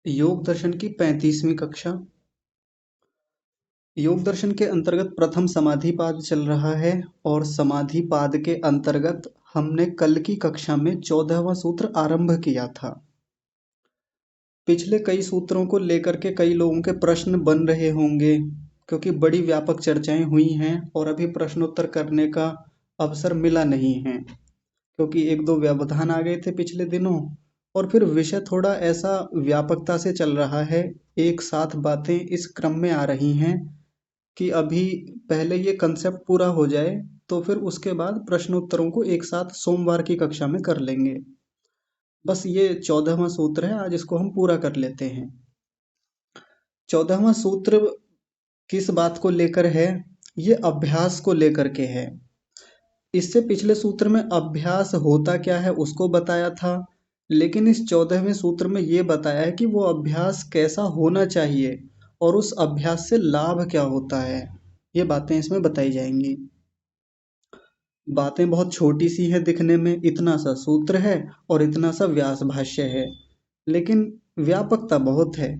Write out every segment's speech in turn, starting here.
योग दर्शन की 35वीं कक्षा। योग दर्शन के अंतर्गत प्रथम समाधिपाद चल रहा है और समाधिपाद के अंतर्गत हमने कल की कक्षा में 14वां सूत्र आरंभ किया था। पिछले कई सूत्रों को लेकर के कई लोगों के प्रश्न बन रहे होंगे, क्योंकि बड़ी व्यापक चर्चाएं हुई हैं और अभी प्रश्नोत्तर करने का अवसर मिला नहीं है, क्योंकि एक दो व्यवधान आ गए थे पिछले दिनों और फिर विषय थोड़ा ऐसा व्यापकता से चल रहा है। एक साथ बातें इस क्रम में आ रही हैं कि अभी पहले ये कंसेप्ट पूरा हो जाए, तो फिर उसके बाद प्रश्नोत्तरों को एक साथ सोमवार की कक्षा में कर लेंगे। बस ये 14वां सूत्र है, आज इसको हम पूरा कर लेते हैं। 14वां सूत्र किस बात को लेकर है? ये अभ्यास को लेकर के है। इससे पिछले सूत्र में अभ्यास होता क्या है उसको बताया था, लेकिन इस 14वें सूत्र में ये बताया है कि वो अभ्यास कैसा होना चाहिए और उस अभ्यास से लाभ क्या होता है। ये बातें इसमें बताई जाएंगी। बातें बहुत छोटी सी है दिखने में, इतना सा सूत्र है और इतना सा व्यास भाष्य है, लेकिन व्यापकता बहुत है।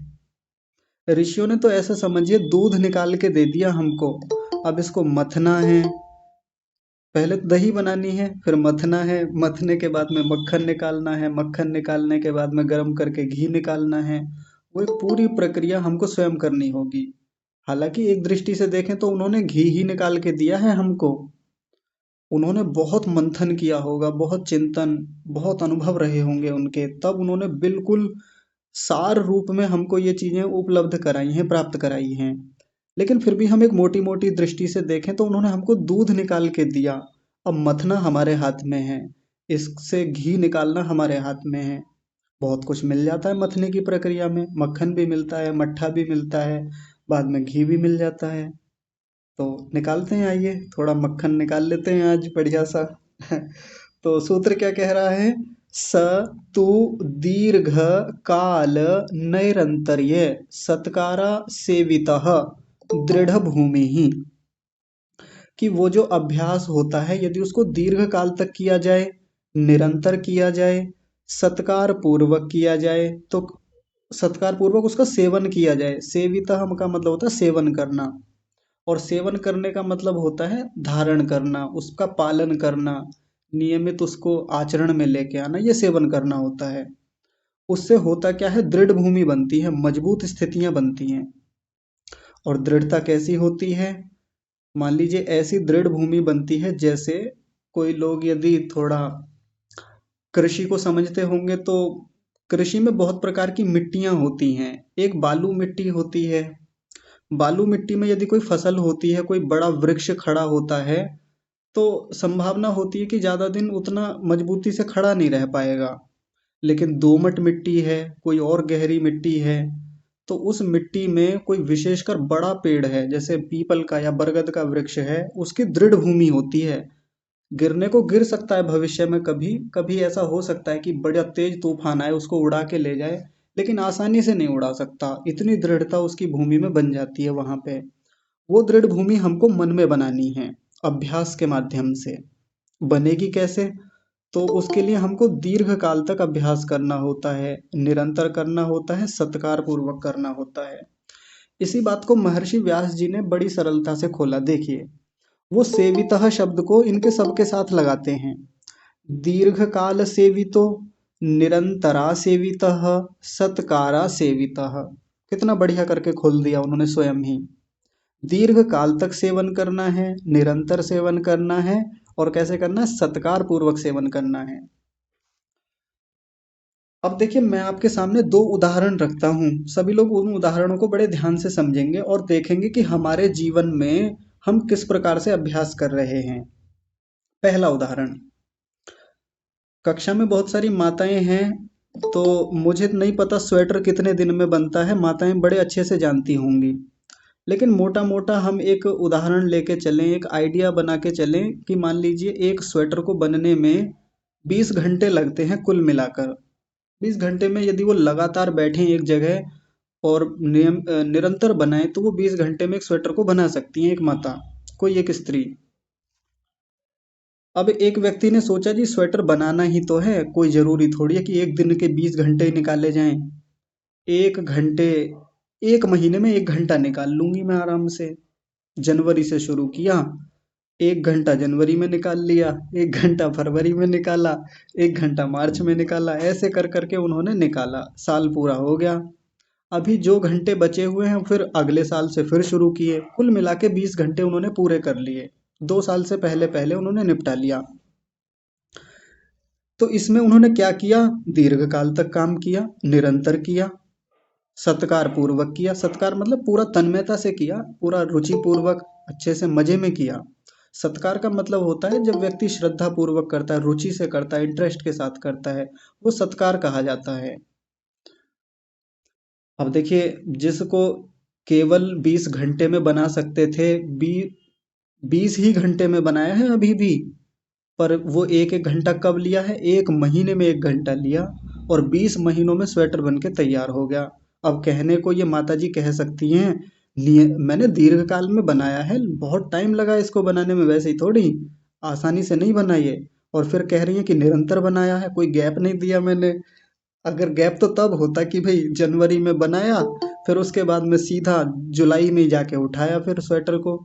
ऋषियों ने तो ऐसा समझिए दूध निकाल के दे दिया हमको, अब इसको मथना है। पहले तो दही बनानी है, फिर मथना है, मथने के बाद में मक्खन निकालना है, मक्खन निकालने के बाद में गर्म करके घी निकालना है। वो एक पूरी प्रक्रिया हमको स्वयं करनी होगी। हालांकि एक दृष्टि से देखें तो उन्होंने घी ही निकाल के दिया है हमको। उन्होंने बहुत मंथन किया होगा, बहुत चिंतन, बहुत अनुभव रहे होंगे उनके, तब उन्होंने बिल्कुल सार रूप में हमको ये चीजें उपलब्ध कराई हैं, प्राप्त कराई हैं। लेकिन फिर भी हम एक मोटी मोटी दृष्टि से देखें तो उन्होंने हमको दूध निकाल के दिया, अब मथना हमारे हाथ में है, इससे घी निकालना हमारे हाथ में है। बहुत कुछ मिल जाता है मथने की प्रक्रिया में, मक्खन भी मिलता है, मट्ठा भी मिलता है, बाद में घी भी मिल जाता है। तो निकालते हैं, आइए थोड़ा मक्खन निकाल लेते हैं आज बढ़िया सा। तो सूत्र क्या कह रहा है? स तु दीर्घ काल नैरंतर्य सत्कारा सेवितः दृढ़ भूमि ही। कि वो जो अभ्यास होता है यदि उसको दीर्घ काल तक किया जाए, निरंतर किया जाए, सत्कार पूर्वक किया जाए, तो सत्कार पूर्वक उसका सेवन किया जाए। सेवितः का मतलब होता है सेवन करना, और सेवन करने का मतलब होता है धारण करना, उसका पालन करना, नियमित उसको आचरण में लेके आना, ये सेवन करना होता है। उससे होता क्या है? दृढ़ भूमि बनती है, मजबूत स्थितियां बनती हैं। और दृढ़ता कैसी होती है? मान लीजिए ऐसी दृढ़ भूमि बनती है जैसे कोई लोग यदि थोड़ा कृषि को समझते होंगे तो कृषि में बहुत प्रकार की मिट्टियां होती हैं। एक बालू मिट्टी होती है, बालू मिट्टी में यदि कोई फसल होती है, कोई बड़ा वृक्ष खड़ा होता है, तो संभावना होती है कि ज्यादा दिन उतना मजबूती से खड़ा नहीं रह पाएगा। लेकिन दोमट मिट्टी है, कोई और गहरी मिट्टी है, तो उस मिट्टी में कोई विशेषकर बड़ा पेड़ है, जैसे पीपल का या बरगद का वृक्ष है, उसकी दृढ़ भूमि होती है। गिरने को गिर सकता है भविष्य में, कभी कभी ऐसा हो सकता है कि बड़ा तेज तूफान आए उसको उड़ा के ले जाए, लेकिन आसानी से नहीं उड़ा सकता, इतनी दृढ़ता उसकी भूमि में बन जाती है वहां पे। वो दृढ़ भूमि हमको मन में बनानी है, अभ्यास के माध्यम से। बनेगी कैसे? तो उसके लिए हमको दीर्घ काल तक अभ्यास करना होता है, निरंतर करना होता है, सत्कार पूर्वक करना होता है। इसी बात को महर्षि व्यास जी ने बड़ी सरलता से खोला। देखिए, वो सेवितः शब्द को इनके सबके साथ लगाते हैं। दीर्घ काल सेवितो, निरंतरा सेवितः, सत्कारा सेवितः। कितना बढ़िया करके खोल दिया उन्होंने स्वयं ही। दीर्घ काल तक सेवन करना है, निरंतर सेवन करना है, और कैसे करना है? सत्कार पूर्वक सेवन करना है। अब देखिए, मैं आपके सामने दो उदाहरण रखता हूँ, सभी लोग उन उदाहरणों को बड़े ध्यान से समझेंगे और देखेंगे कि हमारे जीवन में हम किस प्रकार से अभ्यास कर रहे हैं। पहला उदाहरण, कक्षा में बहुत सारी माताएं हैं, तो मुझे नहीं पता स्वेटर कितने दिन में बनता है, माताएं बड़े अच्छे से जानती होंगी। लेकिन मोटा मोटा हम एक उदाहरण लेके चलें, एक आइडिया बना के चलें कि मान लीजिए एक स्वेटर को बनने में 20 घंटे लगते हैं कुल मिलाकर। 20 घंटे में यदि वो लगातार बैठे एक जगह और निरंतर बनाए, तो वो 20 घंटे में एक स्वेटर को बना सकती हैं एक माता, कोई एक स्त्री। अब एक व्यक्ति ने सोचा जी स्वेटर बनाना ही तो है, कोई जरूरी थोड़ी है कि एक दिन के 20 घंटे ही निकाले जाएं। एक घंटे, एक महीने में 1 घंटा निकाल लूंगी मैं आराम से। जनवरी से शुरू किया, 1 घंटा जनवरी में निकाल लिया, 1 घंटा फरवरी में निकाला, 1 घंटा मार्च में निकाला, ऐसे कर करके उन्होंने निकाला। साल पूरा हो गया। अभी जो घंटे बचे हुए हैं फिर अगले साल से फिर शुरू किए। कुल मिला के 20 घंटे उन्होंने पूरे कर लिए। 2 साल से पहले पहले उन्होंने निपटा लिया। तो इसमें उन्होंने क्या किया? दीर्घकाल तक काम किया, निरंतर किया, सत्कार पूर्वक किया। सत्कार मतलब पूरा तन्मयता से किया, पूरा रुचि पूर्वक, अच्छे से मजे में किया। सत्कार का मतलब होता है जब व्यक्ति श्रद्धा पूर्वक करता है, रुचि से करता है, इंटरेस्ट के साथ करता है, वो सत्कार कहा जाता है। अब देखिए, जिसको केवल 20 घंटे में बना सकते थे, 20 ही घंटे में बनाया है अभी भी। पर वो एक एक घंटा कब लिया है? 1 महीने में 1 घंटा लिया, और 20 महीनों में स्वेटर बन के तैयार हो गया। अब कहने को ये माता जी कह सकती हैं, मैंने दीर्घकाल में बनाया है, बहुत टाइम लगा इसको बनाने में, वैसे ही थोड़ी आसानी से नहीं बना ये। और फिर कह रही हैं कि निरंतर बनाया है, कोई गैप नहीं दिया मैंने। अगर गैप तो तब होता कि भाई जनवरी में बनाया, फिर उसके बाद में सीधा जुलाई में जाके उठाया फिर स्वेटर को।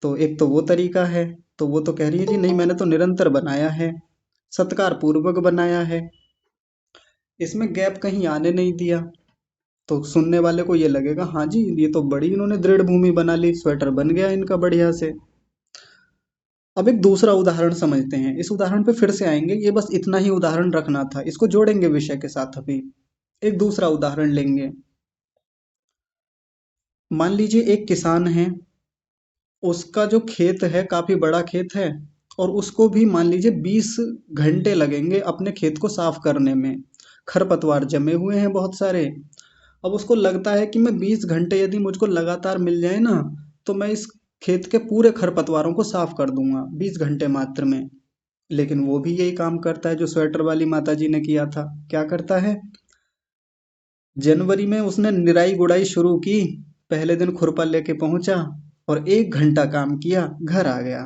तो एक तो वो तरीका है। तो वो तो कह रही है जी नहीं, मैंने तो निरंतर बनाया है, सत्कार पूर्वक बनाया है, इसमें गैप कहीं आने नहीं दिया। तो सुनने वाले को ये लगेगा हाँ जी, ये तो बड़ी इन्होंने दृढ़ भूमि बना ली, स्वेटर बन गया इनका बढ़िया से। अब एक दूसरा उदाहरण समझते हैं। इस उदाहरण पे फिर से आएंगे, ये बस इतना ही उदाहरण रखना था, इसको जोड़ेंगे विषय के साथ। अभी एक दूसरा उदाहरण लेंगे। मान लीजिए एक किसान है, उसका जो खेत है काफी बड़ा खेत है, और उसको भी मान लीजिए 20 घंटे लगेंगे अपने खेत को साफ करने में। खरपतवार जमे हुए हैं बहुत सारे। अब उसको लगता है कि मैं 20 घंटे यदि मुझको लगातार मिल जाए ना, तो मैं इस खेत के पूरे खरपतवारों को साफ कर दूंगा 20 घंटे मात्र में। लेकिन वो भी यही काम करता है जो स्वेटर वाली माता जी ने किया था। क्या करता है? जनवरी में उसने निराई गुड़ाई शुरू की, पहले दिन खुरपा लेके पहुंचा, और 1 घंटा काम किया, घर आ गया।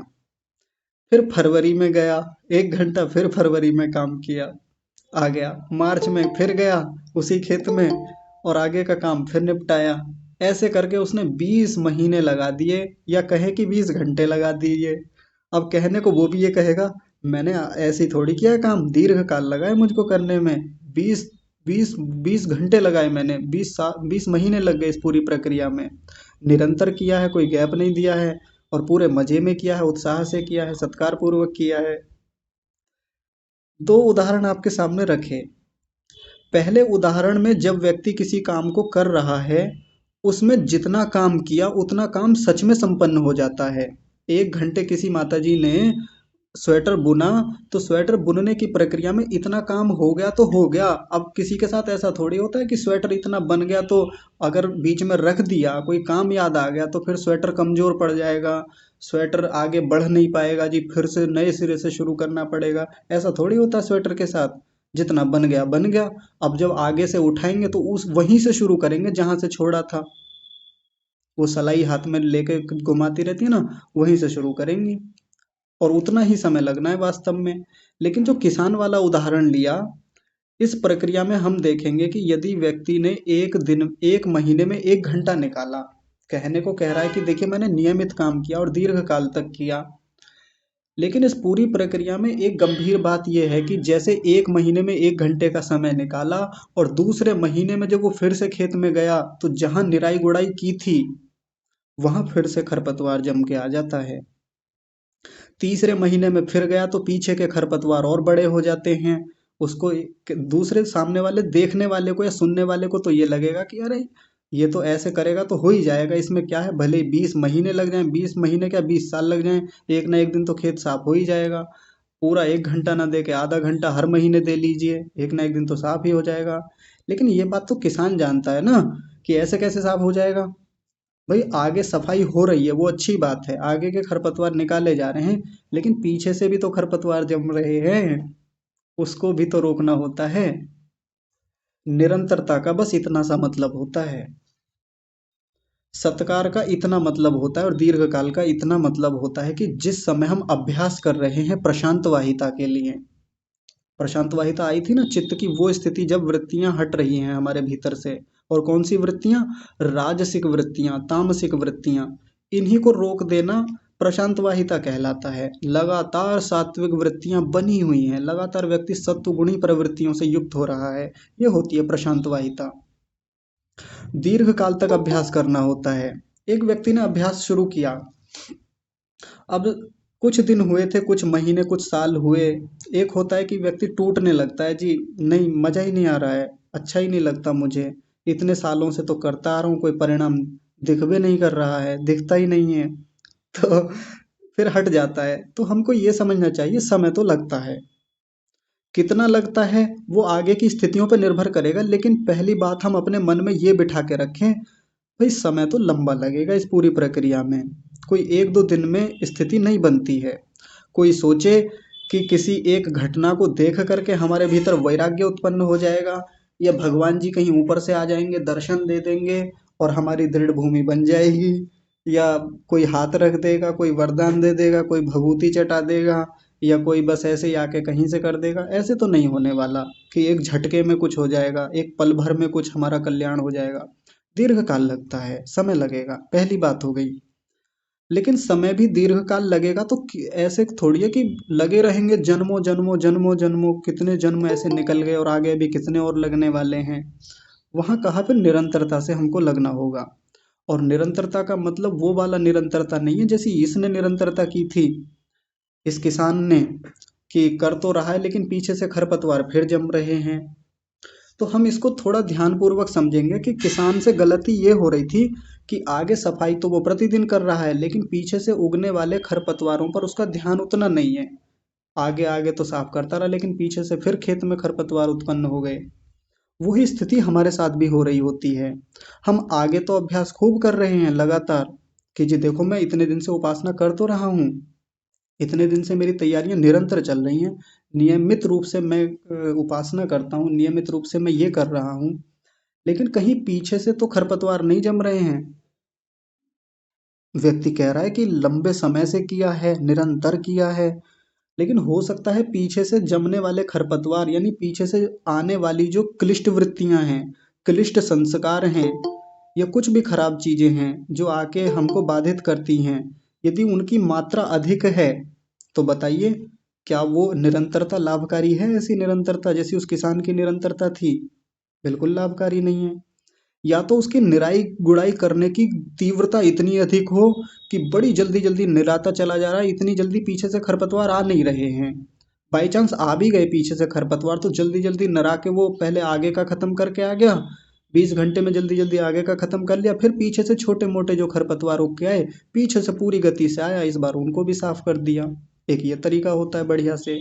फिर फरवरी में गया, 1 घंटा फिर फरवरी में काम किया, आ गया। मार्च में फिर गया उसी खेत में, और आगे का काम फिर निपटाया। ऐसे करके उसने 20 महीने लगा दिए, या कहे कि 20 घंटे लगा दिए। अब कहने को वो भी ये कहेगा, मैंने ऐसे ही थोड़ी किया है काम, दीर्घ काल लगा है मुझको करने में। 20 घंटे लगाए मैंने, 20 महीने लग गए इस पूरी प्रक्रिया में। निरंतर किया है, कोई गैप नहीं दिया है, और पूरे मजे में किया है, उत्साह से किया है, सत्कार पूर्वक किया है। दो उदाहरण आपके सामने रखे। पहले उदाहरण में जब व्यक्ति किसी काम को कर रहा है, उसमें जितना काम किया उतना काम सच में संपन्न हो जाता है। 1 घंटे किसी माताजी ने स्वेटर बुना, तो स्वेटर बुनने की प्रक्रिया में इतना काम हो गया तो हो गया। अब किसी के साथ ऐसा थोड़ी होता है कि स्वेटर इतना बन गया तो अगर बीच में रख दिया, कोई काम याद आ गया, तो फिर स्वेटर कमजोर पड़ जाएगा, स्वेटर आगे बढ़ नहीं पाएगा जी, फिर से नए सिरे से शुरू करना पड़ेगा। ऐसा थोड़ी होता है स्वेटर के साथ, जितना बन गया बन गया। अब जब आगे से उठाएंगे तो उस वहीं से शुरू करेंगे जहां से छोड़ा था। वो सलाई हाथ में लेके घुमाती रहती है ना, वहीं से शुरू करेंगी, और उतना ही समय लगना है वास्तव में। लेकिन जो किसान वाला उदाहरण लिया, इस प्रक्रिया में हम देखेंगे कि यदि व्यक्ति ने 1 महीने में 1 घंटा निकाला, कहने को कह रहा है कि देखिए मैंने नियमित काम किया और दीर्घ काल तक किया। लेकिन इस पूरी प्रक्रिया में एक गंभीर बात यह है कि जैसे 1 महीने में 1 घंटे का समय निकाला, और दूसरे महीने में जब वो फिर से खेत में गया, तो जहां निराई गुड़ाई की थी वहां फिर से खरपतवार जम के आ जाता है। तीसरे महीने में फिर गया तो पीछे के खरपतवार और बड़े हो जाते हैं। उसको दूसरे सामने वाले देखने वाले को या सुनने वाले को तो ये लगेगा कि अरे ये तो ऐसे करेगा तो हो ही जाएगा, इसमें क्या है, भले 20 महीने लग जाएं, 20 महीने क्या 20 साल लग जाएं, एक ना एक दिन तो खेत साफ हो ही जाएगा। पूरा 1 घंटा ना दे के आधा घंटा हर महीने दे लीजिए, एक ना एक दिन तो साफ ही हो जाएगा। लेकिन ये बात तो किसान जानता है ना, कि ऐसे कैसे साफ हो जाएगा। भाई आगे सफाई हो रही है, वो अच्छी बात है, आगे के खरपतवार निकाले जा रहे हैं, लेकिन पीछे से भी तो खरपतवार जम रहे हैं, उसको भी तो रोकना होता है। निरंतरता का बस इतना सा मतलब होता है, सत्कार का इतना मतलब होता है, और दीर्घकाल का इतना मतलब होता है कि जिस समय हम अभ्यास कर रहे हैं प्रशांत वाहिता के लिए, प्रशांत वाहिता आई थी ना चित्त की वो स्थिति जब वृत्तियां हट रही हैं हमारे भीतर से। और कौन सी वृत्तियां? राजसिक वृत्तियां, तामसिक वृत्तियां। इन्हीं को रोक देना प्रशांत वाहिता कहलाता है। लगातार सात्विक वृत्तियां बनी हुई हैं, लगातार व्यक्ति सत्वगुणी प्रवृत्तियों से युक्त हो रहा है, ये होती है प्रशांत वाहिता। दीर्घ काल तक अभ्यास करना होता है। एक व्यक्ति ने अभ्यास शुरू किया, अब कुछ दिन हुए थे, कुछ महीने, कुछ साल हुए। एक होता है कि व्यक्ति टूटने लगता है, जी नहीं मजा ही नहीं आ रहा है, अच्छा ही नहीं लगता मुझे, इतने सालों से तो करता आ रहा हूँ, कोई परिणाम दिख भी नहीं कर रहा है, दिखता ही नहीं है, तो फिर हट जाता है। तो हमको ये समझना चाहिए समय तो लगता है, कितना लगता है वो आगे की स्थितियों पर निर्भर करेगा, लेकिन पहली बात हम अपने मन में ये बिठा के रखें, भाई समय तो लंबा लगेगा इस पूरी प्रक्रिया में, कोई एक दो दिन में स्थिति नहीं बनती है। कोई सोचे कि किसी एक घटना को देख करके हमारे भीतर वैराग्य उत्पन्न हो जाएगा, या भगवान जी कहीं ऊपर से आ जाएंगे, दर्शन दे देंगे और हमारी दृढ़ भूमि बन जाएगी, या कोई हाथ रख देगा, कोई वरदान दे देगा, कोई भभूति चटा देगा, या कोई बस ऐसे ही आके कहीं से कर देगा। ऐसे तो नहीं होने वाला कि एक झटके में कुछ हो जाएगा, एक पल भर में कुछ हमारा कल्याण हो जाएगा। दीर्घ काल लगता है, समय लगेगा, पहली बात हो गई। लेकिन समय भी दीर्घ काल लगेगा तो ऐसे थोड़ी है कि लगे रहेंगे जन्मों जन्मों जन्मों जन्मों, कितने जन्म ऐसे निकल गए और आगे भी कितने और लगने वाले हैं। वहां कहा फिर निरंतरता से हमको लगना होगा। और निरंतरता का मतलब वो वाला निरंतरता नहीं है जैसी इसने निरंतरता की थी, इस किसान ने, कि कर तो रहा है लेकिन पीछे से खरपतवार फिर जम रहे हैं। तो हम इसको थोड़ा ध्यानपूर्वक समझेंगे कि किसान से गलती ये हो रही थी कि आगे सफाई तो वो प्रतिदिन कर रहा है, लेकिन पीछे से उगने वाले खरपतवारों पर उसका ध्यान उतना नहीं है। आगे आगे तो साफ करता रहा, लेकिन पीछे से फिर खेत में खरपतवार उत्पन्न हो गए। वही स्थिति हमारे साथ भी हो रही होती है। हम आगे तो अभ्यास खूब कर रहे हैं लगातार, कि जी देखो मैं इतने दिन से उपासना कर तो रहा हूँ, इतने दिन से मेरी तैयारियां निरंतर चल रही हैं, नियमित रूप से मैं उपासना करता हूँ, नियमित रूप से मैं ये कर रहा हूँ, लेकिन कहीं पीछे से तो खरपतवार नहीं जम रहे हैं। व्यक्ति कह रहा है कि लंबे समय से किया है, निरंतर किया है, लेकिन हो सकता है पीछे से जमने वाले खरपतवार, यानी पीछे से आने वाली जो क्लिष्ट वृत्तियां हैं, क्लिष्ट संस्कार हैं, या कुछ भी खराब चीजें हैं जो आके हमको बाधित करती हैं, यदि उनकी मात्रा अधिक है तो बताइए क्या वो निरंतरता लाभकारी है? ऐसी निरंतरता जैसी उस किसान की निरंतरता थी, बिल्कुल लाभकारी नहीं है। या तो उसकी निराई गुड़ाई करने की तीव्रता इतनी अधिक हो कि बड़ी जल्दी जल्दी निराता चला जा रहा है, इतनी जल्दी पीछे से खरपतवार आ नहीं रहे हैं। बाई चांस आ भी गए पीछे से खरपतवार तो जल्दी जल्दी नरा के वो पहले आगे का खत्म करके आ गया, 20 घंटे में जल्दी जल्दी आगे का खत्म कर लिया, फिर पीछे से छोटे मोटे जो खरपतवार उग के आए पीछे से पूरी गति से आया, इस बार उनको भी साफ कर दिया। एक ये तरीका होता है बढ़िया से।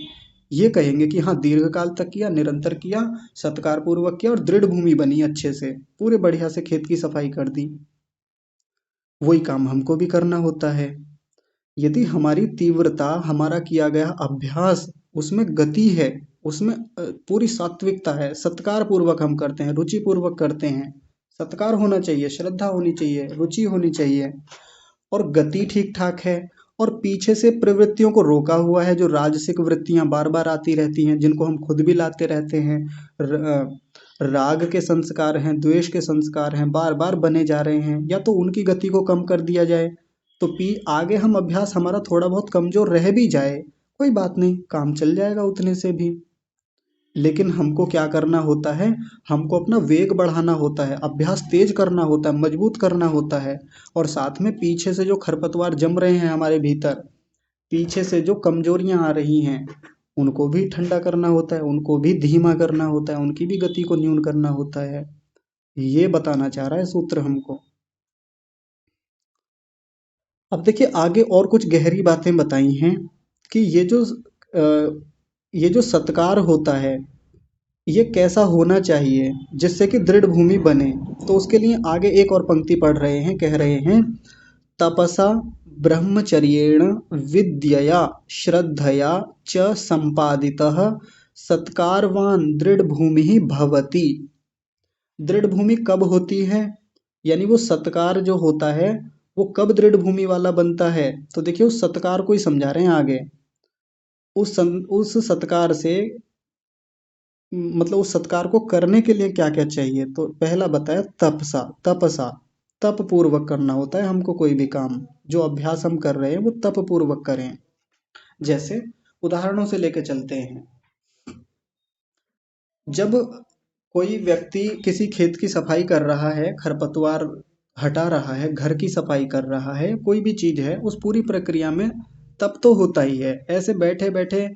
ये कहेंगे कि हाँ दीर्घ काल तक किया, निरंतर किया, सत्कार पूर्वक किया और दृढ़ भूमि बनी अच्छे से, पूरे बढ़िया से खेत की सफाई कर दी। वही काम हमको भी करना होता है। यदि हमारी तीव्रता, हमारा किया गया अभ्यास, उसमें गति है, उसमें पूरी सात्विकता है, सत्कार पूर्वक हम करते हैं, रुचि पूर्वक करते हैं, सत्कार होना चाहिए, श्रद्धा होनी चाहिए, रुचि होनी चाहिए, और गति ठीक ठाक है, और पीछे से प्रवृत्तियों को रोका हुआ है, जो राजसिक वृत्तियां बार बार आती रहती हैं, जिनको हम खुद भी लाते रहते हैं, राग के संस्कार हैं, द्वेष के संस्कार हैं, बार बार बने जा रहे हैं, या तो उनकी गति को कम कर दिया जाए, तो पी आगे हम अभ्यास हमारा थोड़ा बहुत कमजोर रह भी जाए, कोई बात नहीं, काम चल जाएगा उतने से भी। लेकिन हमको क्या करना होता है, हमको अपना वेग बढ़ाना होता है, अभ्यास तेज करना होता है, मजबूत करना होता है, और साथ में पीछे से जो खरपतवार जम रहे हैं हमारे भीतर, पीछे से जो कमजोरियां आ रही हैं, उनको भी ठंडा करना होता है, उनको भी धीमा करना होता है, उनकी भी गति को न्यून करना होता है। ये बताना चाह रहा है सूत्र हमको। अब देखिए आगे और कुछ गहरी बातें बताई हैं कि ये जो सत्कार होता है, ये कैसा होना चाहिए जिससे कि दृढ़ भूमि बने। तो उसके लिए आगे एक और पंक्ति पढ़ रहे हैं, कह रहे हैं, तपसा ब्रह्मचर्येण विद्यया श्रद्धया च संपादितः सत्कारवान दृढ़ भूमि भवति। दृढ़ भूमि कब होती है, यानी वो सत्कार जो होता है वो कब दृढ़ भूमि वाला बनता है? तो देखिए उस सत्कार को ही समझा रहे हैं आगे। उस सत्कार से मतलब उस सत्कार को करने के लिए क्या क्या चाहिए, तो पहला बताया तपसा, तपसा, तप पूर्वक करना होता है हमको कोई भी काम। जो अभ्यास हम कर रहे हैं वो तप पूर्वक करें। जैसे उदाहरणों से लेके चलते हैं। जब कोई व्यक्ति किसी खेत की सफाई कर रहा है, खरपतवार हटा रहा है, घर की सफाई कर रहा है, कोई भी चीज है, उस पूरी प्रक्रिया में तप तो होता ही है। ऐसे बैठे बैठे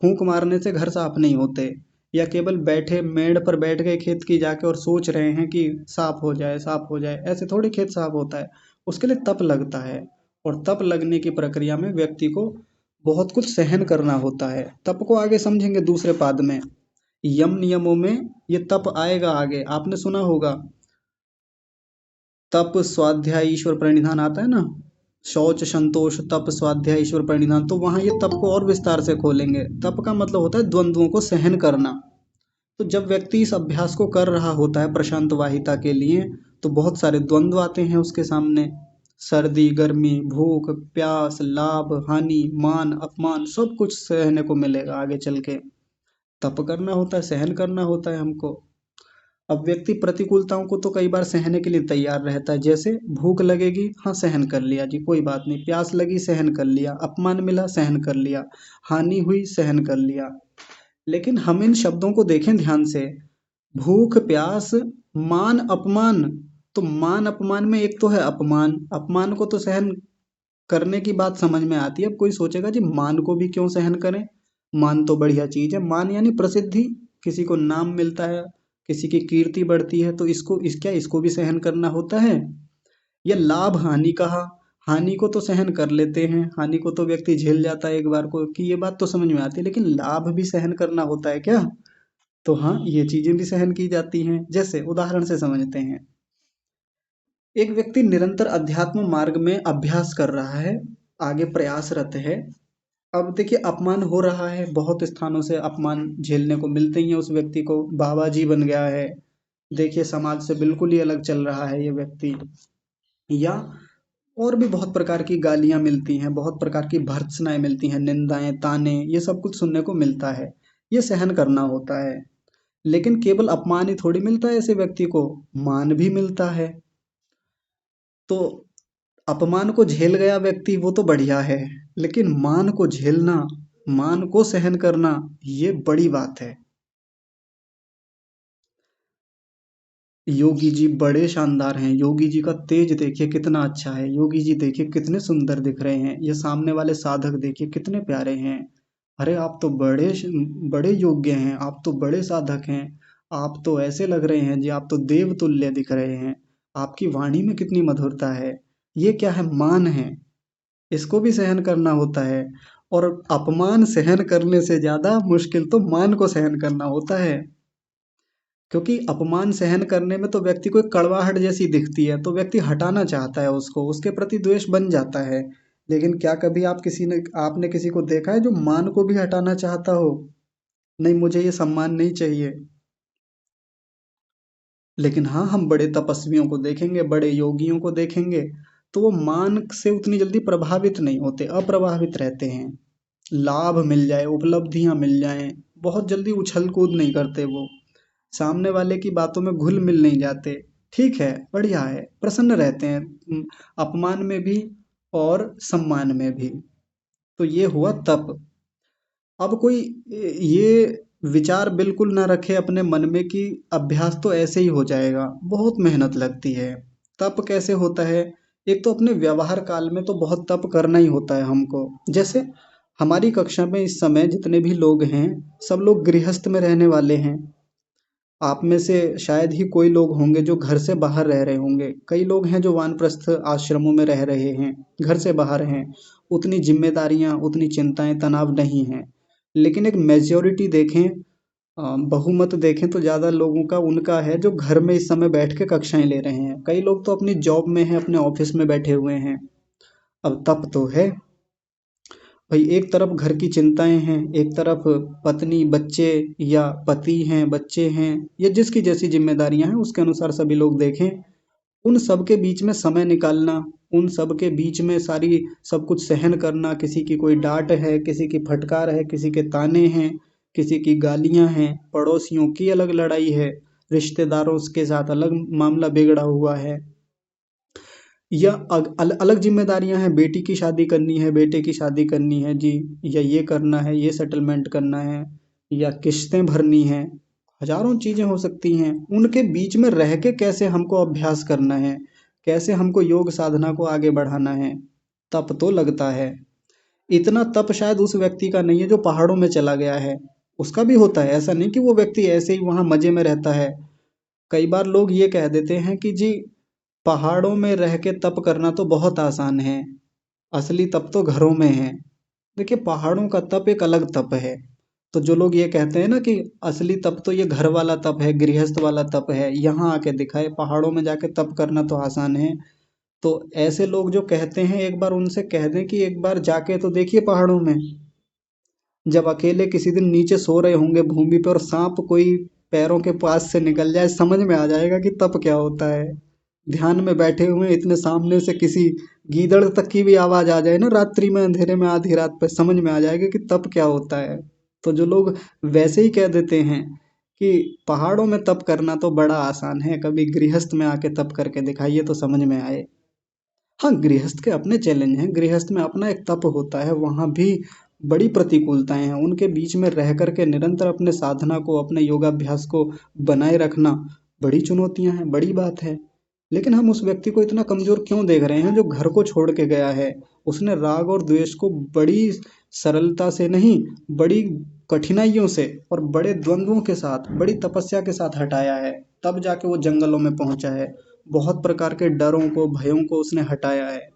फूंक मारने से घर साफ नहीं होते, या केवल बैठे मेड़ पर बैठ गए खेत की जाके और सोच रहे हैं कि साफ हो जाए साफ हो जाए, ऐसे थोड़ी खेत साफ होता है। उसके लिए तप लगता है। और तप लगने की प्रक्रिया में व्यक्ति को बहुत कुछ सहन करना होता है। तप को आगे समझेंगे दूसरे पाद में। यम नियमों में ये तप आएगा आगे, आपने सुना होगा। तप स्वाध्याय ईश्वर प्रणिधान आता है ना, शौच संतोष तप स्वाध्याय ईश्वर प्रणिधान, तो वहां ये तप को और विस्तार से खोलेंगे। तप का मतलब होता है द्वंद्वों को सहन करना। तो जब व्यक्ति इस अभ्यास को कर रहा होता है प्रशांत वाहिता के लिए, तो बहुत सारे द्वंद्व आते हैं उसके सामने। सर्दी गर्मी, भूख प्यास, लाभ हानि, मान अपमान, सब कुछ सहने को मिलेगा आगे चल के। तप करना होता है, सहन करना होता है हमको। अब व्यक्ति प्रतिकूलताओं को तो कई बार सहने के लिए तैयार रहता है। जैसे भूख लगेगी, हाँ सहन कर लिया जी कोई बात नहीं, प्यास लगी सहन कर लिया, अपमान मिला सहन कर लिया, हानि हुई सहन कर लिया। लेकिन हम इन शब्दों को देखें ध्यान से। भूख प्यास, मान अपमान। तो मान अपमान में एक तो है अपमान, अपमान को तो सहन करने की बात समझ में आती है। अब कोई सोचेगा जी मान को भी क्यों सहन करें, मान तो बढ़िया चीज है। मान यानी प्रसिद्धि, किसी को नाम मिलता है, किसी की कीर्ति बढ़ती है, तो इसको भी सहन करना होता है। या लाभ हानि कहा, हानि को तो सहन कर लेते हैं, हानि को तो व्यक्ति झेल जाता है एक बार को, कि ये बात तो समझ में आती है। लेकिन लाभ भी सहन करना होता है क्या? तो हाँ, ये चीजें भी सहन की जाती हैं। जैसे उदाहरण से समझते हैं। एक व्यक्ति निरंतर अध्यात्म मार्ग में अभ्यास कर रहा है, आगे प्रयासरत है। अब देखिए अपमान हो रहा है, बहुत स्थानों से अपमान झेलने को मिलते ही है उस व्यक्ति को। बाबा जी बन गया है, देखिए समाज से बिल्कुल ही अलग चल रहा है ये व्यक्ति। या और भी बहुत प्रकार की गालियां मिलती हैं, बहुत प्रकार की भर्त्सनाएं मिलती हैं, निंदाएं ताने, ये सब कुछ सुनने को मिलता है। ये सहन करना होता है। लेकिन केवल अपमान ही थोड़ी मिलता है ऐसे व्यक्ति को, मान भी मिलता है। तो अपमान को झेल गया व्यक्ति वो तो बढ़िया है, लेकिन मान को झेलना, मान को सहन करना, ये बड़ी बात है। योगी जी बड़े शानदार हैं, योगी जी का तेज देखिए कितना अच्छा है, योगी जी देखिए कितने सुंदर दिख रहे हैं, ये सामने वाले साधक देखिए कितने प्यारे हैं। अरे आप तो बड़े योग्य हैं, आप तो बड़े साधक हैं, आप तो ऐसे लग रहे हैं जी, आप तो देव तुल्य दिख रहे हैं, आपकी वाणी में कितनी मधुरता है। ये क्या है? मान है, इसको भी सहन करना होता है। और अपमान सहन करने से ज्यादा मुश्किल तो मान को सहन करना होता है। क्योंकि अपमान सहन करने में तो व्यक्ति को एक कड़वाहट जैसी दिखती है, तो व्यक्ति हटाना चाहता है उसको, उसके प्रति द्वेष बन जाता है। लेकिन क्या कभी आपने किसी को देखा है जो मान को भी हटाना चाहता हो? नहीं, मुझे ये सम्मान नहीं चाहिए। लेकिन हाँ, हम बड़े तपस्वियों को देखेंगे, बड़े योगियों को देखेंगे, तो वो मान से उतनी जल्दी प्रभावित नहीं होते, अप्रभावित रहते हैं। लाभ मिल जाए, उपलब्धियां मिल जाएं, बहुत जल्दी उछल कूद नहीं करते वो, सामने वाले की बातों में घुल मिल नहीं जाते। ठीक है, बढ़िया है, प्रसन्न रहते हैं, अपमान में भी और सम्मान में भी। तो ये हुआ तप। अब कोई ये विचार बिल्कुल ना रखे अपने मन में कि अभ्यास तो ऐसे ही हो जाएगा, बहुत मेहनत लगती है। तप कैसे होता है? एक तो अपने व्यवहार काल में तो बहुत तप करना ही होता है हमको। जैसे हमारी कक्षा में इस समय जितने भी लोग हैं, सब लोग गृहस्थ में रहने वाले हैं। आप में से शायद ही कोई लोग होंगे जो घर से बाहर रह रहे होंगे। कई लोग हैं जो वानप्रस्थ आश्रमों में रह रहे हैं, घर से बाहर हैं। उतनी जिम्मेदारियां, उतनी चिंताएं, तनाव नहीं है। लेकिन एक मेजोरिटी देखें, बहुमत देखें तो ज़्यादा लोगों का उनका है जो घर में इस समय बैठ के कक्षाएं ले रहे हैं। कई लोग तो अपनी जॉब में हैं, अपने ऑफिस में बैठे हुए हैं। अब तप तो है भाई, एक तरफ घर की चिंताएं हैं, एक तरफ पत्नी बच्चे या पति हैं, बच्चे हैं, या जिसकी जैसी जिम्मेदारियां हैं उसके अनुसार सभी लोग देखें। उन सब के बीच में समय निकालना, उन सब के बीच में सारी सब कुछ सहन करना, किसी की कोई डांट है, किसी की फटकार है, किसी के ताने हैं, किसी की गालियां हैं, पड़ोसियों की अलग लड़ाई है, रिश्तेदारों के साथ अलग मामला बिगड़ा हुआ है, या अलग जिम्मेदारियां हैं, बेटी की शादी करनी है, बेटे की शादी करनी है जी, या ये करना है, ये सेटलमेंट करना है, या किस्तें भरनी है, हजारों चीजें हो सकती हैं। उनके बीच में रह के कैसे हमको अभ्यास करना है, कैसे हमको योग साधना को आगे बढ़ाना है, तप तो लगता है। इतना तप शायद उस व्यक्ति का नहीं है जो पहाड़ों में चला गया है। उसका भी होता है, ऐसा नहीं कि वो व्यक्ति ऐसे ही वहां मजे में रहता है। कई बार लोग ये कह देते हैं कि जी पहाड़ों में रह के तप करना तो बहुत आसान है, असली तप तो घरों में है। देखिए पहाड़ों का तप एक अलग तप है। तो जो लोग ये कहते हैं ना कि असली तप तो ये घर वाला तप है, गृहस्थ वाला तप है, यहाँ आके दिखाए, पहाड़ों में जाके तप करना तो आसान है, तो ऐसे लोग जो कहते हैं एक बार उनसे कह दें कि एक बार जाके तो देखिए पहाड़ों में। जब अकेले किसी दिन नीचे सो रहे होंगे भूमि पे और सांप कोई पैरों के पास से निकल जाए, समझ में आ जाएगा कि तप क्या होता है। ध्यान में बैठे हुए इतने सामने से किसी गीदड़ तक की भी आवाज आ जाए ना रात्रि में अंधेरे में आधी रात पे, समझ में आ जाएगा कि तप क्या होता है। तो जो लोग वैसे ही कह देते हैं कि पहाड़ों में तप करना तो बड़ा आसान है, कभी गृहस्थ में आके तप करके दिखाइए तो समझ में आए। हाँ, गृहस्थ के अपने चैलेंज हैं, गृहस्थ में अपना एक तप होता है, वहाँ भी बड़ी प्रतिकूलताएं हैं। उनके बीच में रह करके निरंतर अपने साधना को, अपने योगाभ्यास को बनाए रखना बड़ी चुनौतियां हैं, बड़ी बात है। लेकिन हम उस व्यक्ति को इतना कमजोर क्यों देख रहे हैं जो घर को छोड़ के गया है। उसने राग और द्वेष को बड़ी सरलता से नहीं, बड़ी कठिनाइयों से और बड़े द्वंद्वों के साथ, बड़ी तपस्या के साथ हटाया है, तब जाके वो जंगलों में पहुंचा है। बहुत प्रकार के डरों को, भयों को उसने हटाया है।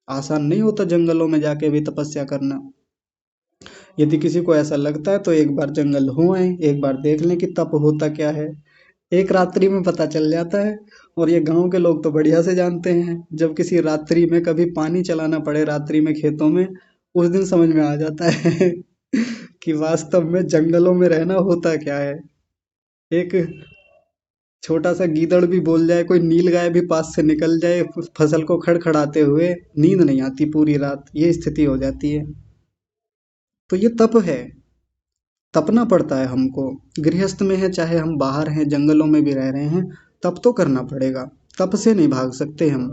आसान नहीं होता जंगलों में जाके भी तपस्या करना। यदि किसी को ऐसा लगता है तो एक बार जंगल हो आए, एक बार देख लें कि तप होता क्या है। एक रात्रि में पता चल जाता है। और ये गांव के लोग तो बढ़िया से जानते हैं, जब किसी रात्रि में कभी पानी चलाना पड़े रात्रि में खेतों में, उस दिन समझ में आ जाता है कि वास्तव में जंगलों में रहना होता क्या है। एक छोटा सा गीदड़ भी बोल जाए, कोई नीलगाय भी पास से निकल जाए फसल को खड़खड़ाते हुए, नींद नहीं आती पूरी रात, ये स्थिति हो जाती है। तो ये तप है, तपना पड़ता है हमको। गृहस्थ में है चाहे हम बाहर हैं, जंगलों में भी रह रहे हैं, तप तो करना पड़ेगा। तप से नहीं भाग सकते हम।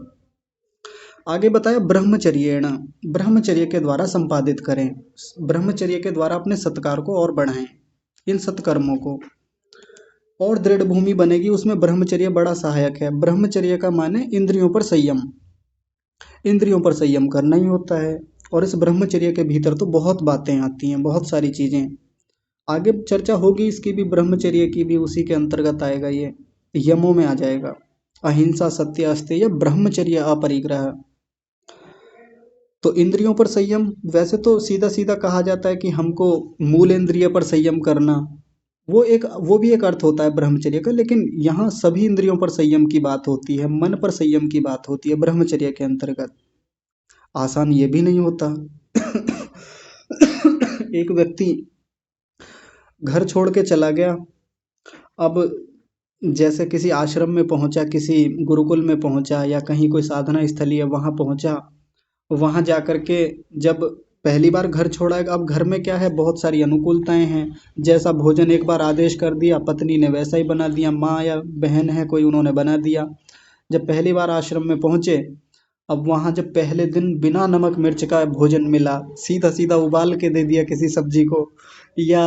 आगे बताया ब्रह्मचर्येण, ब्रह्मचर्य के द्वारा संपादित करें, ब्रह्मचर्य के द्वारा अपने सत्कार को और बढ़ाएं, इन सत्कर्मों को। और दृढ़ भूमि बनेगी, उसमें ब्रह्मचर्य बड़ा सहायक है। ब्रह्मचर्य का माने इंद्रियों पर संयम, इंद्रियों पर संयम करना ही होता है। और इस ब्रह्मचर्य के भीतर तो बहुत बातें आती हैं, बहुत सारी चीजें आगे चर्चा होगी इसकी भी, ब्रह्मचर्य की भी उसी के अंतर्गत आएगा, ये यमों में आ जाएगा। अहिंसा, सत्य, अस्तेय, ब्रह्मचर्य, अपरिग्रह। तो इंद्रियों पर संयम, वैसे तो सीधा सीधा कहा जाता है कि हमको मूल इंद्रिय पर संयम करना, वो भी एक अर्थ होता है ब्रह्मचर्य का, लेकिन यहाँ सभी इंद्रियों पर संयम की बात होती है, मन पर संयम की बात होती है ब्रह्मचर्य के अंतर्गत। आसान ये भी नहीं होता एक व्यक्ति घर छोड़ के चला गया, अब जैसे किसी आश्रम में पहुंचा, किसी गुरुकुल में पहुंचा, या कहीं कोई साधना स्थली है वहां पहुंचा, वहां जा कर के जब पहली बार घर छोड़ा है, अब घर में क्या है, बहुत सारी अनुकूलताएं हैं। जैसा भोजन एक बार आदेश कर दिया, पत्नी ने वैसा ही बना दिया, माँ या बहन है कोई, उन्होंने बना दिया। जब पहली बार आश्रम में पहुंचे, अब वहां जब पहले दिन बिना नमक मिर्च का भोजन मिला, सीधा सीधा उबाल के दे दिया किसी सब्जी को, या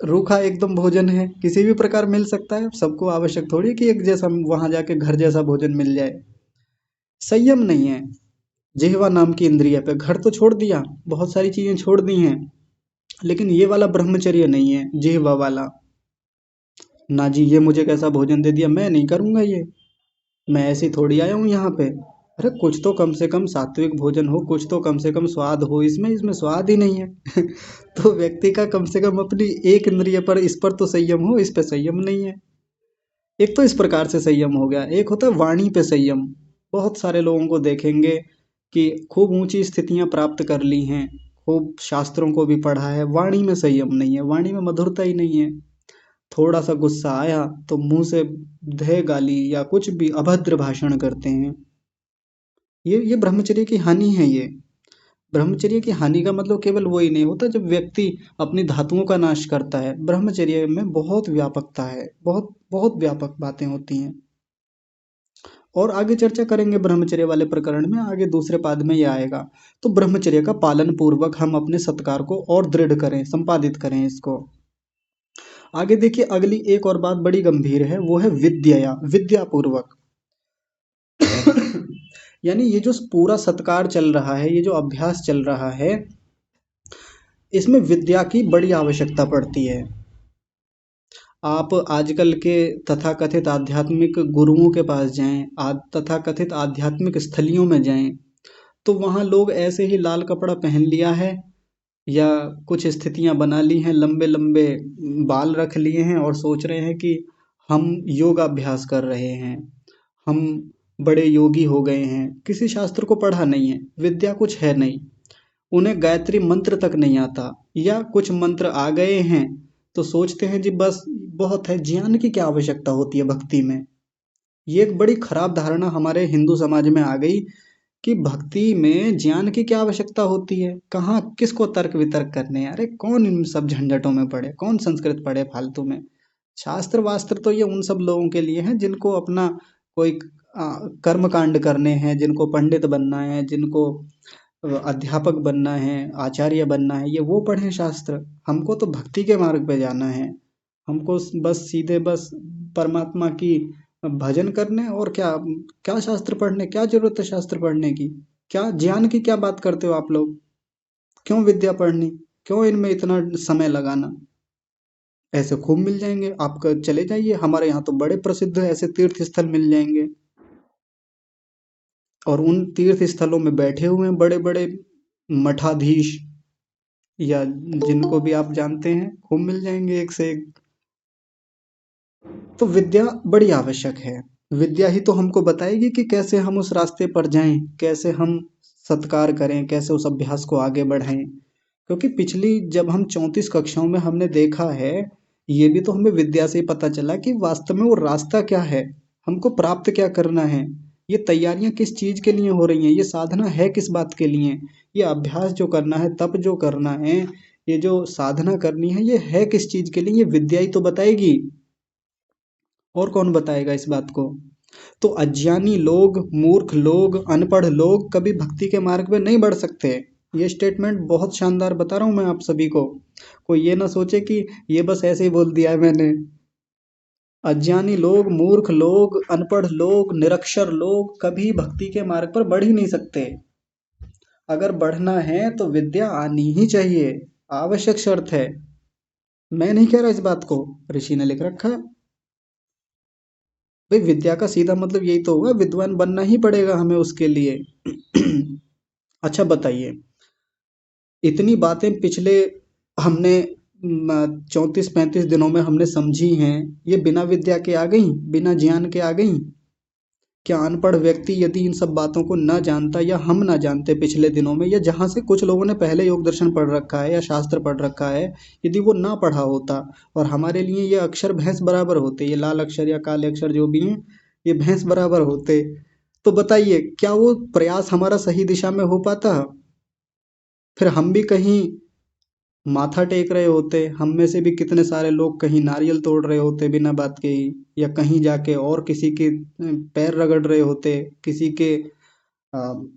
रूखा एकदम भोजन है, किसी भी प्रकार मिल सकता है, सबको आवश्यक थोड़ी है कि एक जैसा वहां जाके घर जैसा भोजन मिल जाए। संयम नहीं है। जिह्वा नाम की इंद्रिय पे घर तो छोड़ दिया, बहुत सारी चीजें छोड़ दी हैं, लेकिन ये वाला ब्रह्मचर्य नहीं है जिह्वा वाला। ना जी, ये मुझे कैसा भोजन दे दिया, मैं नहीं करूंगा ये, मैं ऐसे थोड़ी आया हूँ यहाँ पे। अरे कुछ तो कम से कम सात्विक भोजन हो, कुछ तो कम से कम स्वाद हो, इसमें इसमें स्वाद ही नहीं है तो व्यक्ति का कम से कम अपनी एक इंद्रिय पर, इस पर तो संयम हो, इस पे संयम नहीं है। एक तो इस प्रकार से संयम हो गया, एक होता है वाणी पे संयम। बहुत सारे लोगों को देखेंगे कि खूब ऊंची स्थितियां प्राप्त कर ली हैं, खूब शास्त्रों को भी पढ़ा है, वाणी में संयम नहीं है, वाणी में मधुरता ही नहीं है। थोड़ा सा गुस्सा आया तो मुंह से धे गाली या कुछ भी अभद्र भाषण करते हैं। ये ब्रह्मचर्य की हानि है ये। ब्रह्मचर्य की हानि का मतलब केवल वो ही नहीं होता जब व्यक्ति अपनी धातुओं का नाश करता है। ब्रह्मचर्य में बहुत व्यापकता है, बहुत बहुत व्यापक बातें होती हैं। और आगे चर्चा करेंगे ब्रह्मचर्य वाले प्रकरण में, आगे दूसरे पाद में ये आएगा। तो ब्रह्मचर्य का पालन पूर्वक हम अपने सत्कार को और दृढ़ करें, संपादित करें इसको। आगे देखिए, अगली एक और बात बड़ी गंभीर है, वो है विद्या, विद्या पूर्वक। यानी ये जो पूरा सत्कार चल रहा है, ये जो अभ्यास चल रहा है, इसमें विद्या की बड़ी आवश्यकता पड़ती है। आप आजकल के तथाकथित आध्यात्मिक गुरुओं के पास जाएं, तथाकथित आध्यात्मिक स्थलियों में जाएं, तो वहाँ लोग ऐसे ही लाल कपड़ा पहन लिया है या कुछ स्थितियां बना ली हैं, लंबे लंबे बाल रख लिए हैं और सोच रहे हैं कि हम योगाभ्यास कर रहे हैं, हम बड़े योगी हो गए हैं। किसी शास्त्र को पढ़ा नहीं है, विद्या कुछ है नहीं, उन्हें गायत्री मंत्र तक नहीं आता, या कुछ मंत्र आ गए हैं तो सोचते हैं जी बस बहुत है। ज्ञान की क्या आवश्यकता होती है भक्ति में? ये एक बड़ी खराब धारणा हमारे हिंदू समाज में आ गई कि भक्ति में ज्ञान की क्या आवश्यकता होती है। कहाँ किसको तर्क वितर्क करने हैं? अरे कौन इन सब झंझटों में पड़े, कौन संस्कृत पढ़े फालतू में। शास्त्र वास्त्र तो ये उन सब लोगों के लिए हैं जिनको अपना कोई कर्म कांड करने हैं, जिनको पंडित बनना है, जिनको अध्यापक बनना है, आचार्य बनना है, ये वो पढ़ें शास्त्र। हमको तो भक्ति के मार्ग पे जाना है, हमको बस सीधे बस परमात्मा की भजन करने। और क्या क्या शास्त्र पढ़ने, क्या जरूरत है शास्त्र पढ़ने की? क्या ज्ञान की क्या बात करते हो आप लोग? क्यों विद्या पढ़नी, क्यों इनमें इतना समय लगाना? ऐसे खूब मिल जाएंगे, आप चले जाइए, हमारे यहाँ तो बड़े प्रसिद्ध ऐसे तीर्थ स्थल मिल जाएंगे, और उन तीर्थ स्थलों में बैठे हुए हैं बड़े बड़े मठाधीश, या जिनको भी आप जानते हैं, खूब मिल जाएंगे एक से एक। तो विद्या बड़ी आवश्यक है। विद्या ही तो हमको बताएगी कि कैसे हम उस रास्ते पर जाएं, कैसे हम सत्कार करें, कैसे उस अभ्यास को आगे बढ़ाएं। क्योंकि पिछली जब हम 34 कक्षाओं में हमने देखा है, ये भी तो हमें विद्या से ही पता चला कि वास्तव में वो रास्ता क्या है, हमको प्राप्त क्या करना है, ये तैयारियां किस चीज के लिए हो रही हैं, ये साधना है किस बात के लिए, ये अभ्यास जो करना है, तप जो करना है, ये जो साधना करनी है, ये है किस चीज के लिए, ये विद्या ही तो बताएगी। और कौन बताएगा इस बात को? तो अज्ञानी लोग, मूर्ख लोग, अनपढ़ लोग कभी भक्ति के मार्ग में नहीं बढ़ सकते। ये स्टेटमेंट बहुत शानदार बता रहा हूं मैं आप सभी को। कोई ये ना सोचे कि ये बस ऐसे ही बोल दिया है मैंने। अज्ञानी लोग, मूर्ख लोग, अनपढ़ लोग, निरक्षर लोग कभी भक्ति के मार्ग पर बढ़ ही नहीं सकते। अगर बढ़ना है तो विद्या आनी ही चाहिए, आवश्यक शर्त है। मैं नहीं कह रहा इस बात को, ऋषि ने लिख रखा है। भाई विद्या का सीधा मतलब यही तो हुआ, विद्वान बनना ही पड़ेगा हमें उसके लिए। अच्छा बताइए, इतनी बातें पिछले हमने 34-35 दिनों में हमने समझी हैं, ये बिना विद्या के आ गई, बिना ज्ञान के आ गई? क्या अनपढ़ व्यक्ति यदि इन सब बातों को न जानता, या हम ना जानते पिछले दिनों में, या जहाँ से कुछ लोगों ने पहले योग दर्शन पढ़ रखा है या शास्त्र पढ़ रखा है, यदि वो ना पढ़ा होता और हमारे लिए ये अक्षर भैंस बराबर होते, ये लाल अक्षर या काले अक्षर जो भी हैं, ये भैंस बराबर होते, तो बताइए क्या वो प्रयास हमारा सही दिशा में हो पाता? फिर हम भी कहीं माथा टेक रहे होते, हम में से भी कितने सारे लोग कहीं नारियल तोड़ रहे होते बिना बात के ही, या कहीं जाके और किसी के पैर रगड़ रहे होते, किसी के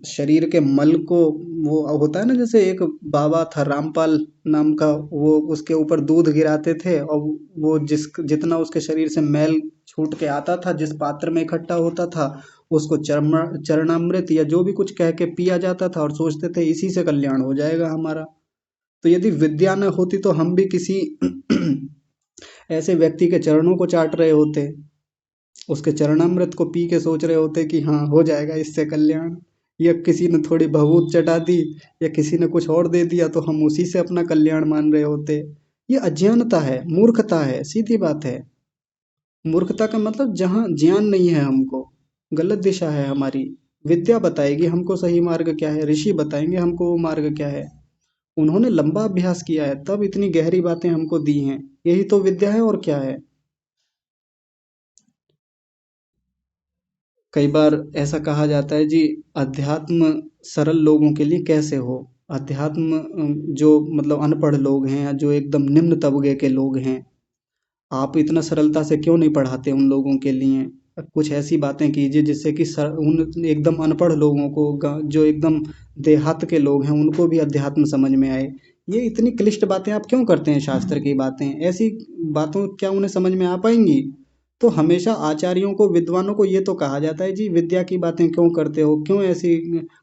शरीर के मल को, वो होता है ना, जैसे एक बाबा था रामपाल नाम का, वो उसके ऊपर दूध गिराते थे और वो जितना उसके शरीर से मैल छूट के आता था, जिस पात्र में इकट्ठा होता था, उसको चरणामृत या जो भी कुछ कह के पिया जाता था, और सोचते थे इसी से कल्याण हो जाएगा हमारा। तो यदि विद्या न होती तो हम भी किसी ऐसे व्यक्ति के चरणों को चाट रहे होते, उसके चरणामृत को पी के सोच रहे होते कि हाँ हो जाएगा इससे कल्याण, या किसी ने थोड़ी भभूत चटा दी या किसी ने कुछ और दे दिया तो हम उसी से अपना कल्याण मान रहे होते। ये अज्ञानता है, मूर्खता है, सीधी बात है। मूर्खता का मतलब जहाँ ज्ञान नहीं है हमको, गलत दिशा है हमारी। विद्या बताएगी हमको सही मार्ग क्या है, ऋषि बताएंगे हमको वो मार्ग क्या है। उन्होंने लंबा अभ्यास किया है तब इतनी गहरी बातें हमको दी हैं, यही तो विद्या है, और क्या है। कई बार ऐसा कहा जाता है जी, अध्यात्म सरल लोगों के लिए कैसे हो? अध्यात्म जो मतलब अनपढ़ लोग हैं या जो एकदम निम्न तबके के लोग हैं, आप इतना सरलता से क्यों नहीं पढ़ाते उन लोगों के लिए? कुछ ऐसी बातें कीजिए जिससे कि उन एकदम अनपढ़ लोगों को, जो एकदम देहात के लोग हैं, उनको भी अध्यात्म समझ में आए। ये इतनी क्लिष्ट बातें आप क्यों करते हैं? शास्त्र की बातें, ऐसी बातों क्या उन्हें समझ में आ पाएंगी? तो हमेशा आचार्यों को, विद्वानों को ये तो कहा जाता है जी, विद्या की बातें क्यों करते हो, क्यों ऐसी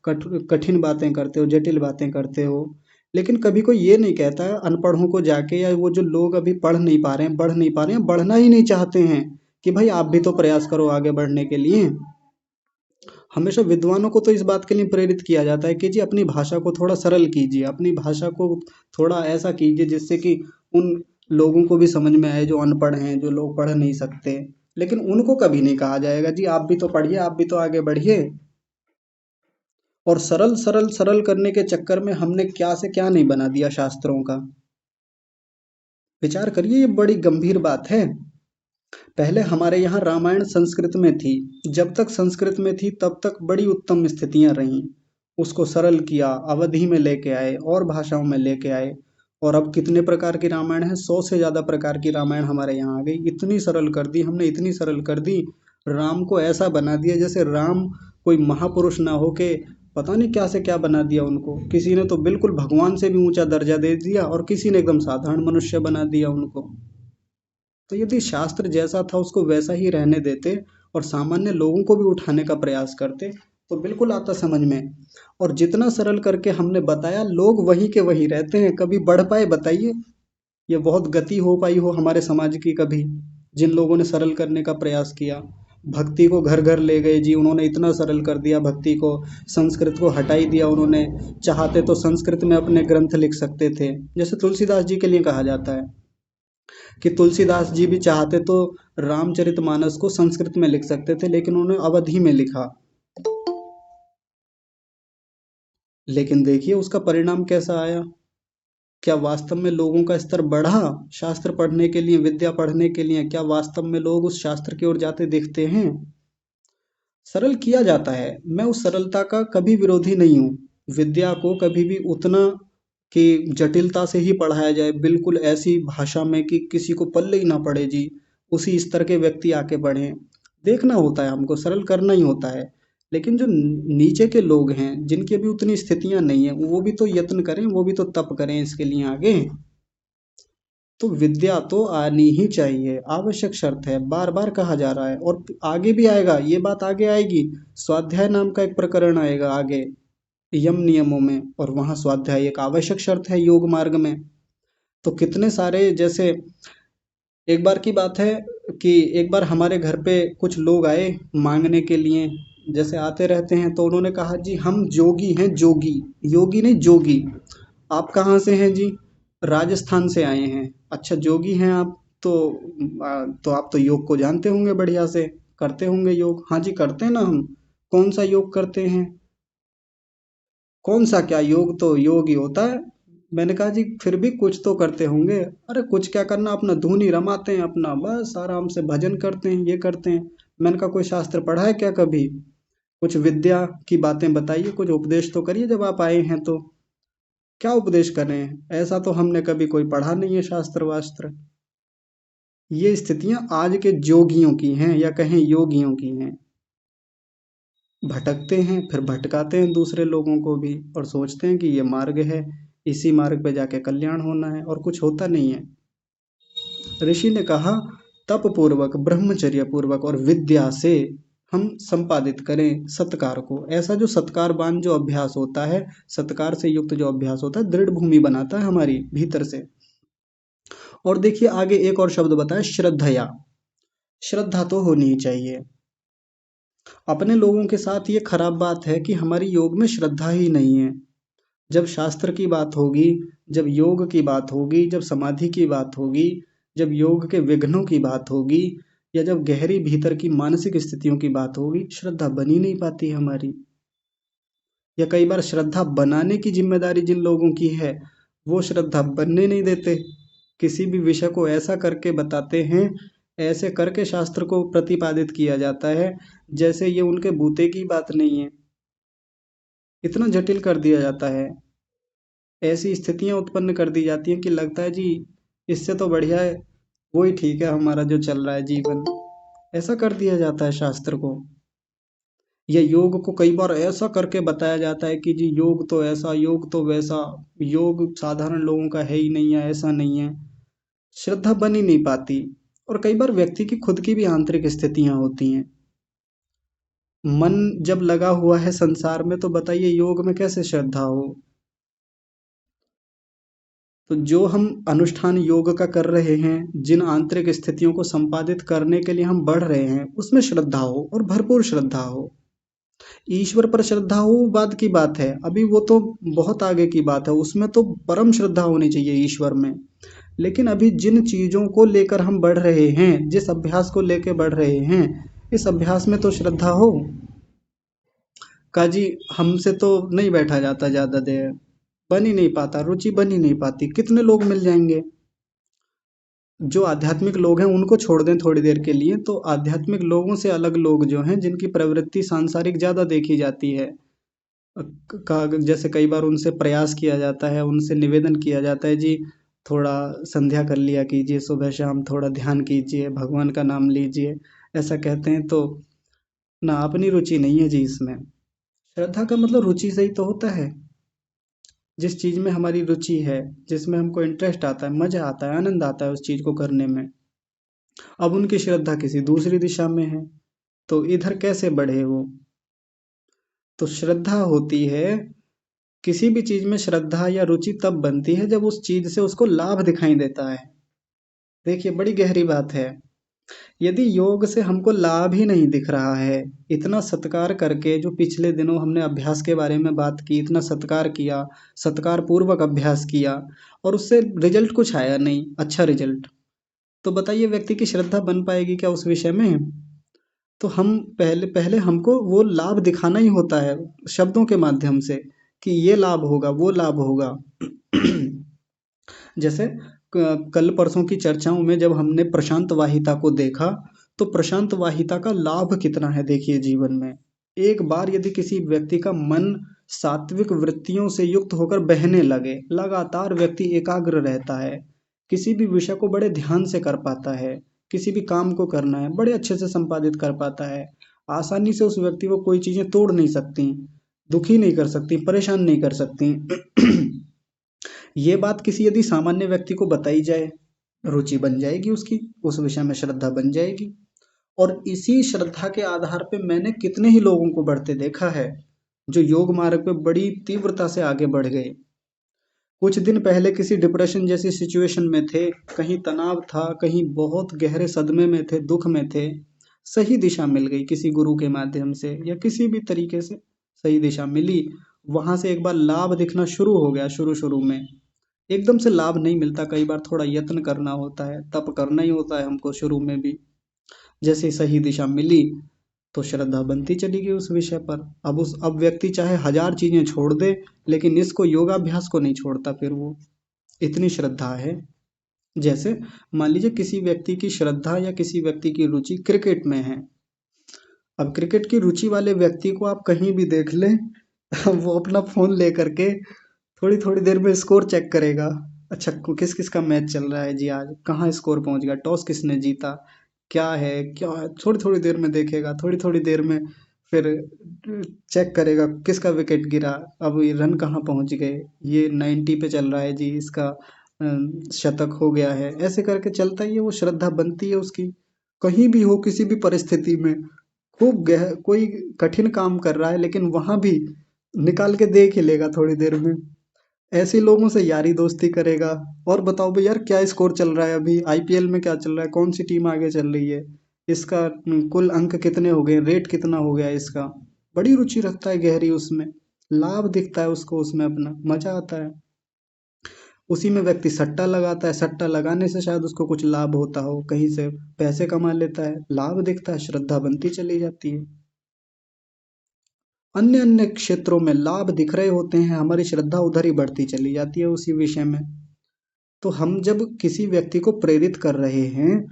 कठिन बातें करते हो, जटिल बातें करते हो। लेकिन कभी कोई ये नहीं कहता है अनपढ़ों को जाके, या वो जो लोग अभी पढ़ नहीं पा रहे हैं, बढ़ नहीं पा रहे हैं, बढ़ना ही नहीं चाहते हैं, कि भाई आप भी तो प्रयास करो आगे बढ़ने के लिए। हमेशा विद्वानों को तो इस बात के लिए प्रेरित किया जाता है कि जी अपनी भाषा को थोड़ा सरल कीजिए, अपनी भाषा को थोड़ा ऐसा कीजिए जिससे कि उन लोगों को भी समझ में आए जो अनपढ़ हैं, जो लोग पढ़ नहीं सकते। लेकिन उनको कभी नहीं कहा जाएगा जी आप भी तो पढ़िए, आप भी तो आगे बढ़िए। और सरल सरल सरल करने के चक्कर में हमने क्या से क्या नहीं बना दिया शास्त्रों का। विचार करिए, ये बड़ी गंभीर बात है। पहले हमारे यहाँ रामायण संस्कृत में थी। जब तक संस्कृत में थी तब तक बड़ी उत्तम स्थितियां रहीं। उसको सरल किया, अवधि में लेके आए और भाषाओं में लेके आए। और अब कितने प्रकार की रामायण है? 100 से ज्यादा प्रकार की रामायण हमारे यहाँ आ गई। इतनी सरल कर दी हमने, इतनी सरल कर दी। राम को ऐसा बना दिया जैसे राम कोई महापुरुष ना हो के, पता नहीं क्या से क्या बना दिया उनको। किसी ने तो बिल्कुल भगवान से भी ऊंचा दर्जा दे दिया और किसी ने एकदम साधारण मनुष्य बना दिया उनको। तो यदि शास्त्र जैसा था उसको वैसा ही रहने देते और सामान्य लोगों को भी उठाने का प्रयास करते, तो बिल्कुल आता समझ में। और जितना सरल करके हमने बताया, लोग वहीं के वहीं रहते हैं। कभी बढ़ पाए बताइए? ये बहुत गति हो पाई हो हमारे समाज की कभी, जिन लोगों ने सरल करने का प्रयास किया? भक्ति को घर घर ले गए जी, उन्होंने इतना सरल कर दिया भक्ति को। संस्कृत को हटा ही दिया उन्होंने। चाहते तो संस्कृत में अपने ग्रंथ लिख सकते थे, जैसे तुलसीदास जी के लिए कहा जाता है कि तुलसीदास जी भी चाहते तो रामचरितमानस को संस्कृत में लिख सकते थे, लेकिन उन्होंने अवधी में लिखा। लेकिन देखिए उसका परिणाम कैसा आया। क्या वास्तव में लोगों का स्तर बढ़ा? शास्त्र पढ़ने के लिए, विद्या पढ़ने के लिए क्या वास्तव में लोग उस शास्त्र की ओर जाते दिखते हैं? सरल किया जाता है, मैं उस सरलता का कभी विरोधी नहीं हूँ। विद्या को कभी भी उतना कि जटिलता से ही पढ़ाया जाए, बिल्कुल ऐसी भाषा में कि किसी को पल्ले ही ना पड़े जी, उसी स्तर के व्यक्ति आके पढ़ें। देखना होता है, हमको सरल करना ही होता है। लेकिन जो नीचे के लोग हैं, जिनकी अभी उतनी स्थितियां नहीं है, वो भी तो यत्न करें, वो भी तो तप करें इसके लिए आगे। तो विद्या तो आनी ही चाहिए, आवश्यक शर्त है, बार बार कहा जा रहा है। और आगे भी आएगा, ये बात आगे आएगी। स्वाध्याय नाम का एक प्रकरण आएगा आगे, यम नियमों में, और वहाँ स्वाध्याय एक आवश्यक शर्त है योग मार्ग में। तो कितने सारे, जैसे एक बार की बात है कि एक बार हमारे घर पे कुछ लोग आए मांगने के लिए, जैसे आते रहते हैं। तो उन्होंने कहा जी हम जोगी हैं, जोगी। योगी नहीं, जोगी। आप कहाँ से हैं जी? राजस्थान से आए हैं। अच्छा जोगी हैं आप तो? तो आप तो योग को जानते होंगे बढ़िया से, करते होंगे योग। हाँ जी करते हैं ना हम। कौन सा योग करते हैं? कौन सा क्या योग, तो योग ही होता है। मैंने कहा जी फिर भी कुछ तो करते होंगे। अरे कुछ क्या करना, अपना धुन ही रमाते हैं, अपना बस आराम से भजन करते हैं, ये करते हैं। मैंने कहा कोई शास्त्र पढ़ा है क्या कभी? कुछ विद्या की बातें बताइए, कुछ उपदेश तो करिए जब आप आए हैं तो। क्या उपदेश करें? ऐसा तो हमने कभी कोई पढ़ा नहीं है शास्त्र वास्त्र। ये स्थितियां आज के जोगियों की हैं, या कहें योगियों की हैं। भटकते हैं, फिर भटकाते हैं दूसरे लोगों को भी, और सोचते हैं कि ये मार्ग है, इसी मार्ग पे जाके कल्याण होना है, और कुछ होता नहीं है। ऋषि ने कहा तप पूर्वक, ब्रह्मचर्य पूर्वक और विद्या से हम संपादित करें सत्कार को। ऐसा जो सत्कारवान जो अभ्यास होता है, सत्कार से युक्त जो अभ्यास होता है, दृढ़ भूमि बनाता है हमारी भीतर से। और देखिए आगे एक और शब्द बताया, श्रद्धया। श्रद्धा तो होनी ही चाहिए। अपने लोगों के साथ ये खराब बात है कि हमारी योग में श्रद्धा ही नहीं है। जब शास्त्र की बात होगी, जब योग की बात होगी, जब समाधि की बात होगी, जब योग के विघ्नों की बात होगी, या जब गहरी भीतर की मानसिक स्थितियों की बात होगी, श्रद्धा बनी नहीं पाती हमारी। या कई बार श्रद्धा बनाने की जिम्मेदारी जिन लोगों की है, वो श्रद्धा बनने नहीं देते। किसी भी विषय को ऐसा करके बताते हैं, ऐसे करके शास्त्र को प्रतिपादित किया जाता है जैसे ये उनके बूते की बात नहीं है। इतना जटिल कर दिया जाता है। ऐसी स्थितियां उत्पन्न कर दी जाती हैं कि लगता है जी इससे तो बढ़िया है, वही ठीक है हमारा जो चल रहा है जीवन। ऐसा कर दिया जाता है शास्त्र को, या योग को कई बार ऐसा करके बताया जाता है कि जी योग तो ऐसा, योग तो वैसा, योग साधारण लोगों का है ही नहीं है, ऐसा नहीं है। श्रद्धा बन ही नहीं पाती। और कई बार व्यक्ति की खुद की भी आंतरिक स्थितियां होती हैं। मन जब लगा हुआ है संसार में, तो बताइए योग में कैसे श्रद्धा हो। तो जो हम अनुष्ठान योग का कर रहे हैं, जिन आंतरिक स्थितियों को संपादित करने के लिए हम बढ़ रहे हैं, उसमें श्रद्धा हो और भरपूर श्रद्धा हो। ईश्वर पर श्रद्धा हो वो बाद की बात है, अभी वो तो बहुत आगे की बात है, उसमें तो परम श्रद्धा होनी चाहिए ईश्वर में। लेकिन अभी जिन चीजों को लेकर हम बढ़ रहे हैं, जिस अभ्यास को लेकर बढ़ रहे हैं, इस अभ्यास में तो श्रद्धा हो। काजी हमसे तो नहीं बैठा जाता ज्यादा देर, बन ही नहीं पाता, रुचि बन ही नहीं पाती। कितने लोग मिल जाएंगे जो आध्यात्मिक लोग हैं, उनको छोड़ दें थोड़ी देर के लिए, तो आध्यात्मिक लोगों से अलग लोग जो हैं, जिनकी प्रवृत्ति सांसारिक ज्यादा देखी जाती है, का जैसे कई बार उनसे प्रयास किया जाता है, उनसे निवेदन किया जाता है जी थोड़ा संध्या कर लिया कीजिए, सुबह शाम थोड़ा ध्यान कीजिए, भगवान का नाम लीजिए, ऐसा कहते हैं तो ना, अपनी रुचि नहीं है जी इसमें। श्रद्धा का मतलब रुचि से ही तो होता है। जिस चीज में हमारी रुचि है, जिसमें हमको इंटरेस्ट आता है, मजा आता है, आनंद आता है उस चीज को करने में। अब उनकी श्रद्धा किसी दूसरी दिशा में है, तो इधर कैसे बढ़े वो। तो श्रद्धा होती है, किसी भी चीज में श्रद्धा या रुचि तब बनती है जब उस चीज से उसको लाभ दिखाई देता है। देखिए बड़ी गहरी बात है। यदि योग से हमको लाभ ही नहीं दिख रहा है, इतना सत्कार करके, जो पिछले दिनों हमने अभ्यास के बारे में बात की, इतना सत्कार किया, सत्कार पूर्वक अभ्यास किया, और उससे रिजल्ट कुछ आया नहीं अच्छा रिजल्ट, तो बताइए व्यक्ति की श्रद्धा बन पाएगी क्या उस विषय में। तो हम पहले पहले हमको वो लाभ दिखाना ही होता है, शब्दों के माध्यम से, कि ये लाभ होगा, वो लाभ होगा। जैसे कल परसों की चर्चाओं में जब हमने प्रशांत वाहिता को देखा, तो प्रशांत वाहिता का लाभ कितना है देखिए जीवन में। एक बार यदि किसी व्यक्ति का मन सात्विक वृत्तियों से युक्त होकर बहने लगे, लगातार व्यक्ति एकाग्र रहता है, किसी भी विषय को बड़े ध्यान से कर पाता है, किसी भी काम को करना है बड़े अच्छे से संपादित कर पाता है, आसानी से उस व्यक्ति को कोई चीजें तोड़ नहीं सकती, दुखी नहीं कर सकती, परेशान नहीं कर सकती। ये बात किसी यदि सामान्य व्यक्ति को बताई जाए, रुचि बन जाएगी उसकी, उस विषय में श्रद्धा बन जाएगी। और इसी श्रद्धा के आधार पे मैंने कितने ही लोगों को बढ़ते देखा है, जो योग मार्ग पे बड़ी तीव्रता से आगे बढ़ गए। कुछ दिन पहले किसी डिप्रेशन जैसी सिचुएशन में थे, कहीं तनाव था, कहीं बहुत गहरे सदमे में थे, दुख में थे, सही दिशा मिल गई किसी गुरु के माध्यम से या किसी भी तरीके से सही दिशा मिली, वहां से एक बार लाभ दिखना शुरू हो गया। शुरू शुरू में एकदम से लाभ नहीं मिलता, कई बार थोड़ा यत्न करना होता है, तप करना ही होता है हमको शुरू में भी। जैसे सही दिशा मिली, तो श्रद्धा बनती चली गई उस विषय पर। अब व्यक्ति चाहे हजार चीजें छोड़ दे, लेकिन इसको योगाभ्यास को नहीं छोड़ता फिर वो, इतनी श्रद्धा है। जैसे मान लीजिए किसी व्यक्ति की श्रद्धा या किसी व्यक्ति की रुचि क्रिकेट में है। अब क्रिकेट की रुचि वाले व्यक्ति को आप कहीं भी देख लें, वो अपना फोन लेकर के थोड़ी थोड़ी देर में स्कोर चेक करेगा। अच्छा किस किस का मैच चल रहा है जी, आज कहाँ स्कोर पहुंच गया, टॉस किसने जीता, क्या है क्या है, थोड़ी थोड़ी देर में देखेगा, थोड़ी थोड़ी देर में फिर चेक करेगा किसका विकेट गिरा, अब ये रन कहाँ पहुंच गए, ये 90 पे चल रहा है जी, इसका शतक हो गया है, ऐसे करके चलता ही है। वो श्रद्धा बनती है उसकी, कहीं भी हो किसी भी परिस्थिति में, खूब कोई कठिन काम कर रहा है लेकिन वहां भी निकाल के देख ही लेगा थोड़ी देर में। ऐसे लोगों से यारी दोस्ती करेगा। और बताओ भाई यार क्या स्कोर चल रहा है, अभी आईपीएल में क्या चल रहा है, कौन सी टीम आगे चल रही है, इसका कुल अंक कितने हो गए, रेट कितना हो गया इसका। बड़ी रुचि रखता है गहरी उसमें, लाभ दिखता है उसको उसमें, अपना मजा आता है। उसी में व्यक्ति सट्टा लगाता है, सट्टा लगाने से शायद उसको कुछ लाभ होता हो, कहीं से पैसे कमा लेता है, लाभ दिखता है, श्रद्धा बनती चली जाती है। अन्य अन्य क्षेत्रों में लाभ दिख रहे होते हैं, हमारी श्रद्धा उधर ही बढ़ती चली जाती है उसी विषय में। तो हम जब किसी व्यक्ति को प्रेरित कर रहे हैं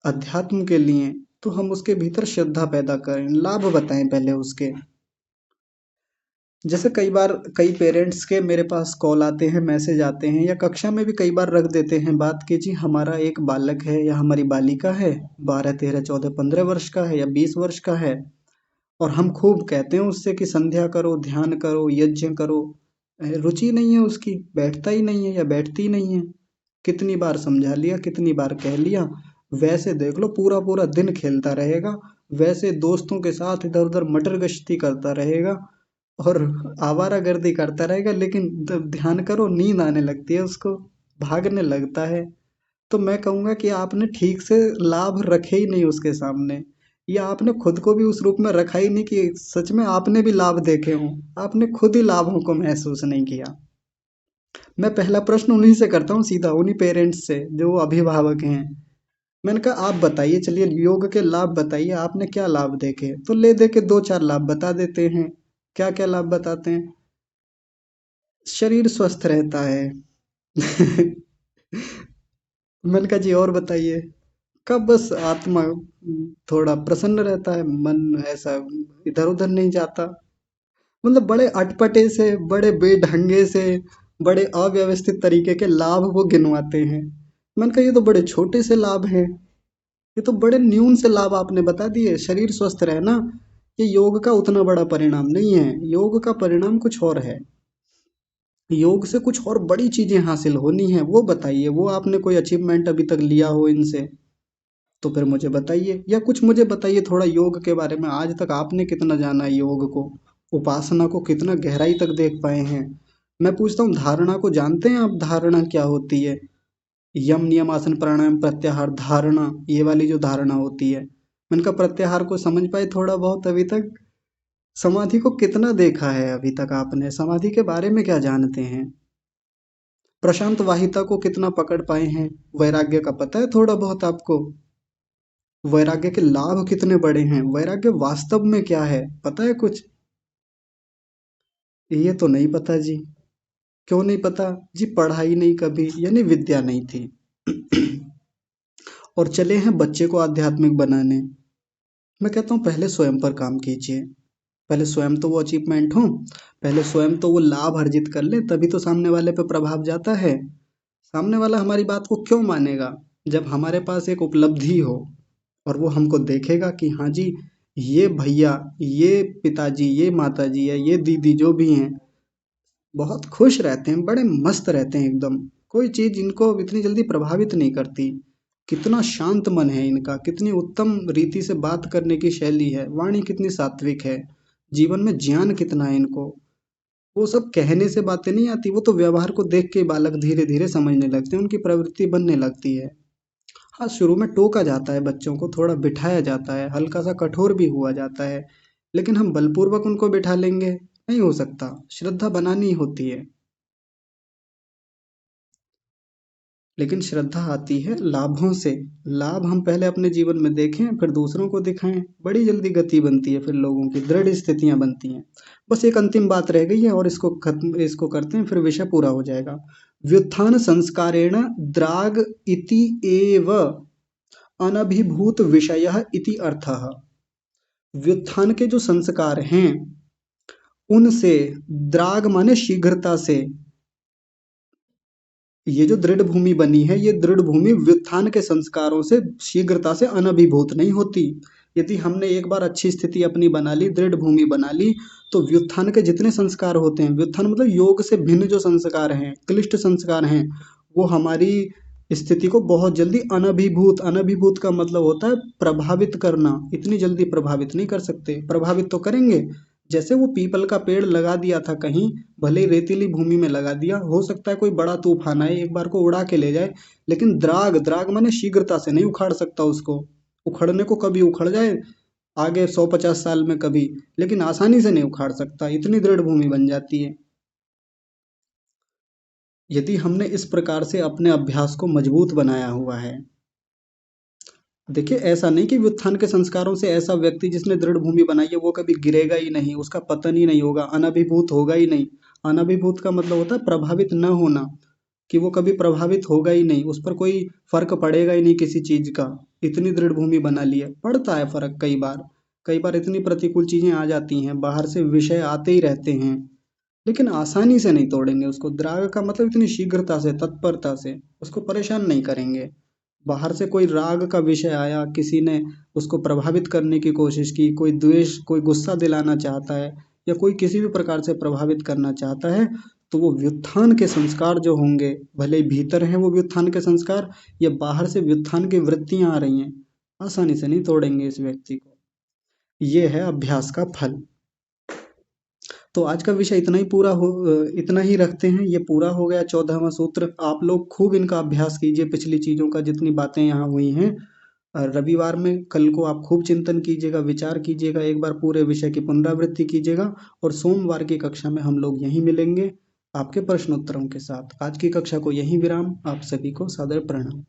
अध्यात्म के लिए, तो हम उसके भीतर श्रद्धा पैदा करें, लाभ बताएं पहले उसके। जैसे कई बार कई पेरेंट्स के मेरे पास कॉल आते हैं, मैसेज आते हैं, या कक्षा में भी कई बार रख देते हैं बात कि जी हमारा एक बालक है या हमारी बालिका है, 12 13 14 15 वर्ष का है या 20 वर्ष का है, और हम खूब कहते हैं उससे कि संध्या करो, ध्यान करो, यज्ञ करो। रुचि नहीं है उसकी, बैठता ही नहीं है या बैठती ही नहीं है। कितनी बार समझा लिया, कितनी बार कह लिया। वैसे देख लो पूरा पूरा दिन खेलता रहेगा, वैसे दोस्तों के साथ इधर उधर मटर गश्ती करता रहेगा और आवारागर्दी करता रहेगा, लेकिन ध्यान करो नींद आने लगती है उसको, भागने लगता है। तो मैं कहूँगा कि आपने ठीक से लाभ रखे ही नहीं उसके सामने, या आपने खुद को भी उस रूप में रखा ही नहीं कि सच में आपने भी लाभ देखे हों। आपने खुद ही लाभों को महसूस नहीं किया। मैं पहला प्रश्न उन्हीं से करता हूँ, सीधा उन्हीं पेरेंट्स से जो अभिभावक हैं। मैंने कहा आप बताइए, चलिए योग के लाभ बताइए, आपने क्या लाभ देखे? तो ले दे के दो चार लाभ बता देते हैं। क्या क्या लाभ बताते हैं? शरीर स्वस्थ रहता है। मैंने कहा जी और बताइए। कब बस आत्मा थोड़ा प्रसन्न रहता है, मन ऐसा इधर उधर नहीं जाता। मतलब बड़े अटपटे से, बड़े बेढंगे से, बड़े अव्यवस्थित तरीके के लाभ वो गिनवाते हैं। मैंने कहा ये तो बड़े छोटे से लाभ हैं, ये तो बड़े न्यून से लाभ आपने बता दिए। शरीर स्वस्थ रहना ये योग का उतना बड़ा परिणाम नहीं है, योग का परिणाम कुछ और है। योग से कुछ और बड़ी चीजें हासिल होनी है, वो बताइए। वो आपने कोई अचीवमेंट अभी तक लिया हो इनसे तो फिर मुझे बताइए, या कुछ मुझे बताइए थोड़ा योग के बारे में। आज तक आपने कितना जाना है योग को, उपासना को कितना गहराई तक देख पाए हैं? मैं पूछता हूँ धारणा को जानते हैं आप? धारणा क्या होती है? यम नियम आसन प्राणायाम प्रत्याहार धारणा, ये वाली जो धारणा होती है, मैंने कहा प्रत्याहार को समझ पाए थोड़ा बहुत अभी तक? समाधि को कितना देखा है अभी तक आपने? समाधि के बारे में क्या जानते हैं? प्रशांत वाहिता को कितना पकड़ पाए हैं? वैराग्य का पता है थोड़ा बहुत आपको? वैराग्य के लाभ कितने बड़े हैं? वैराग्य वास्तव में क्या है पता है कुछ? ये तो नहीं पता जी। क्यों नहीं पता जी? पढ़ाई नहीं कभी, यानी विद्या नहीं थी। और चले हैं बच्चे को आध्यात्मिक बनाने। मैं कहता हूँ पहले स्वयं पर काम कीजिए। पहले स्वयं तो वो अचीवमेंट हो, पहले स्वयं तो वो लाभ अर्जित कर ले, तभी तो सामने वाले पे प्रभाव जाता है। सामने वाला हमारी बात को क्यों मानेगा? जब हमारे पास एक उपलब्धि हो और वो हमको देखेगा कि हाँ जी, ये भैया, ये पिताजी, ये माताजी या ये दीदी जो भी हैं, बहुत खुश रहते हैं, बड़े मस्त रहते हैं एकदम, कोई चीज़ इनको इतनी जल्दी प्रभावित नहीं करती। कितना शांत मन है इनका, कितनी उत्तम रीति से बात करने की शैली है, वाणी कितनी सात्विक है, जीवन में ज्ञान कितना है इनको। वो सब कहने से बातें नहीं आती, वो तो व्यवहार को देख के बालक धीरे धीरे समझने लगते हैं, उनकी प्रवृत्ति बनने लगती है। हाँ, शुरू में टोका जाता है बच्चों को, थोड़ा बिठाया जाता है, हल्का सा कठोर भी हुआ जाता है, लेकिन हम बलपूर्वक उनको बिठा लेंगे नहीं हो सकता। श्रद्धा बनानी होती है। लेकिन श्रद्धा आती है लाभों से। लाभ हम पहले अपने जीवन में देखें, फिर दूसरों को दिखाएं, बड़ी जल्दी गति बनती है, फिर लोगों की दृढ़ स्थितियां बनती हैं। बस एक अंतिम बात रह गई है और इसको खत्म, इसको करते हैं, फिर विषय पूरा हो जाएगा। व्युत्थान संस्कारेण द्राग इति एव अनभिभूत विषय इति अर्थः। व्युत्थान के जो संस्कार हैं उनसे, द्राग माने शीघ्रता से, ये जो दृढ़ भूमि बनी है, ये दृढ़ भूमि व्युत्थान के संस्कारों से शीघ्रता से अनभिभूत नहीं होती। यदि हमने एक बार अच्छी स्थिति अपनी बना ली, दृढ़ भूमि बना ली, तो व्युत्थान के जितने संस्कार होते हैं, व्युत्थान मतलब योग से भिन्न जो संस्कार हैं, क्लिष्ट संस्कार हैं, वो हमारी स्थिति को बहुत जल्दी अनभिभूत, अनभिभूत का मतलब होता है प्रभावित करना, इतनी जल्दी प्रभावित नहीं कर सकते। प्रभावित तो करेंगे, जैसे वो पीपल का पेड़ लगा दिया था कहीं, भले ही रेतीली भूमि में लगा दिया, हो सकता है कोई बड़ा तूफान आए एक बार को उड़ा के ले जाए, लेकिन द्राग, द्राग माने शीघ्रता से नहीं उखाड़ सकता उसको। उखड़ने को कभी उखड़ जाए आगे 100 50 साल में कभी, लेकिन आसानी से नहीं उखाड़ सकता, इतनी दृढ़ भूमि बन जाती है। यदि हमने इस प्रकार से अपने अभ्यास को मजबूत बनाया हुआ है, देखिए ऐसा नहीं कि व्युत्थान के संस्कारों से ऐसा व्यक्ति जिसने दृढ़ भूमि बनाई है वो कभी गिरेगा ही नहीं, उसका पतन ही नहीं होगा, अनभिभूत होगा ही नहीं। अनभिभूत का मतलब होता है प्रभावित न होना, कि वो कभी प्रभावित होगा ही नहीं, उस पर कोई फर्क पड़ेगा ही नहीं किसी चीज का। इतनी दृढ़ भूमि बना ली है, पड़ता है फर्क कई बार, कई बार इतनी प्रतिकूल चीज़ें आ जाती हैं, बाहर से विषय आते ही रहते हैं, लेकिन आसानी से नहीं तोड़ेंगे उसको। द्राग का मतलब इतनी शीघ्रता से, तत्परता से उसको परेशान नहीं करेंगे। बाहर से कोई राग का विषय आया, किसी ने उसको प्रभावित करने की कोशिश की, कोई द्वेष, कोई गुस्सा दिलाना चाहता है या कोई किसी भी प्रकार से प्रभावित करना चाहता है, तो वो व्युत्थान के संस्कार जो होंगे, भले ही भीतर हैं वो व्युत्थान के संस्कार या बाहर से व्युत्थान की वृत्तियां आ रही हैं, आसानी से नहीं तोड़ेंगे इस व्यक्ति को। ये है अभ्यास का फल। तो आज का विषय इतना ही रखते हैं। ये पूरा हो गया 14वां सूत्र। आप लोग खूब इनका अभ्यास कीजिए, पिछली चीज़ों का जितनी बातें यहाँ हुई हैं। रविवार में कल को आप खूब चिंतन कीजिएगा, विचार कीजिएगा, एक बार पूरे विषय की पुनरावृत्ति कीजिएगा और सोमवार की कक्षा में हम लोग यहीं मिलेंगे आपके प्रश्नोत्तरों के साथ। आज की कक्षा को यहीं विराम। आप सभी को सादर प्रणाम।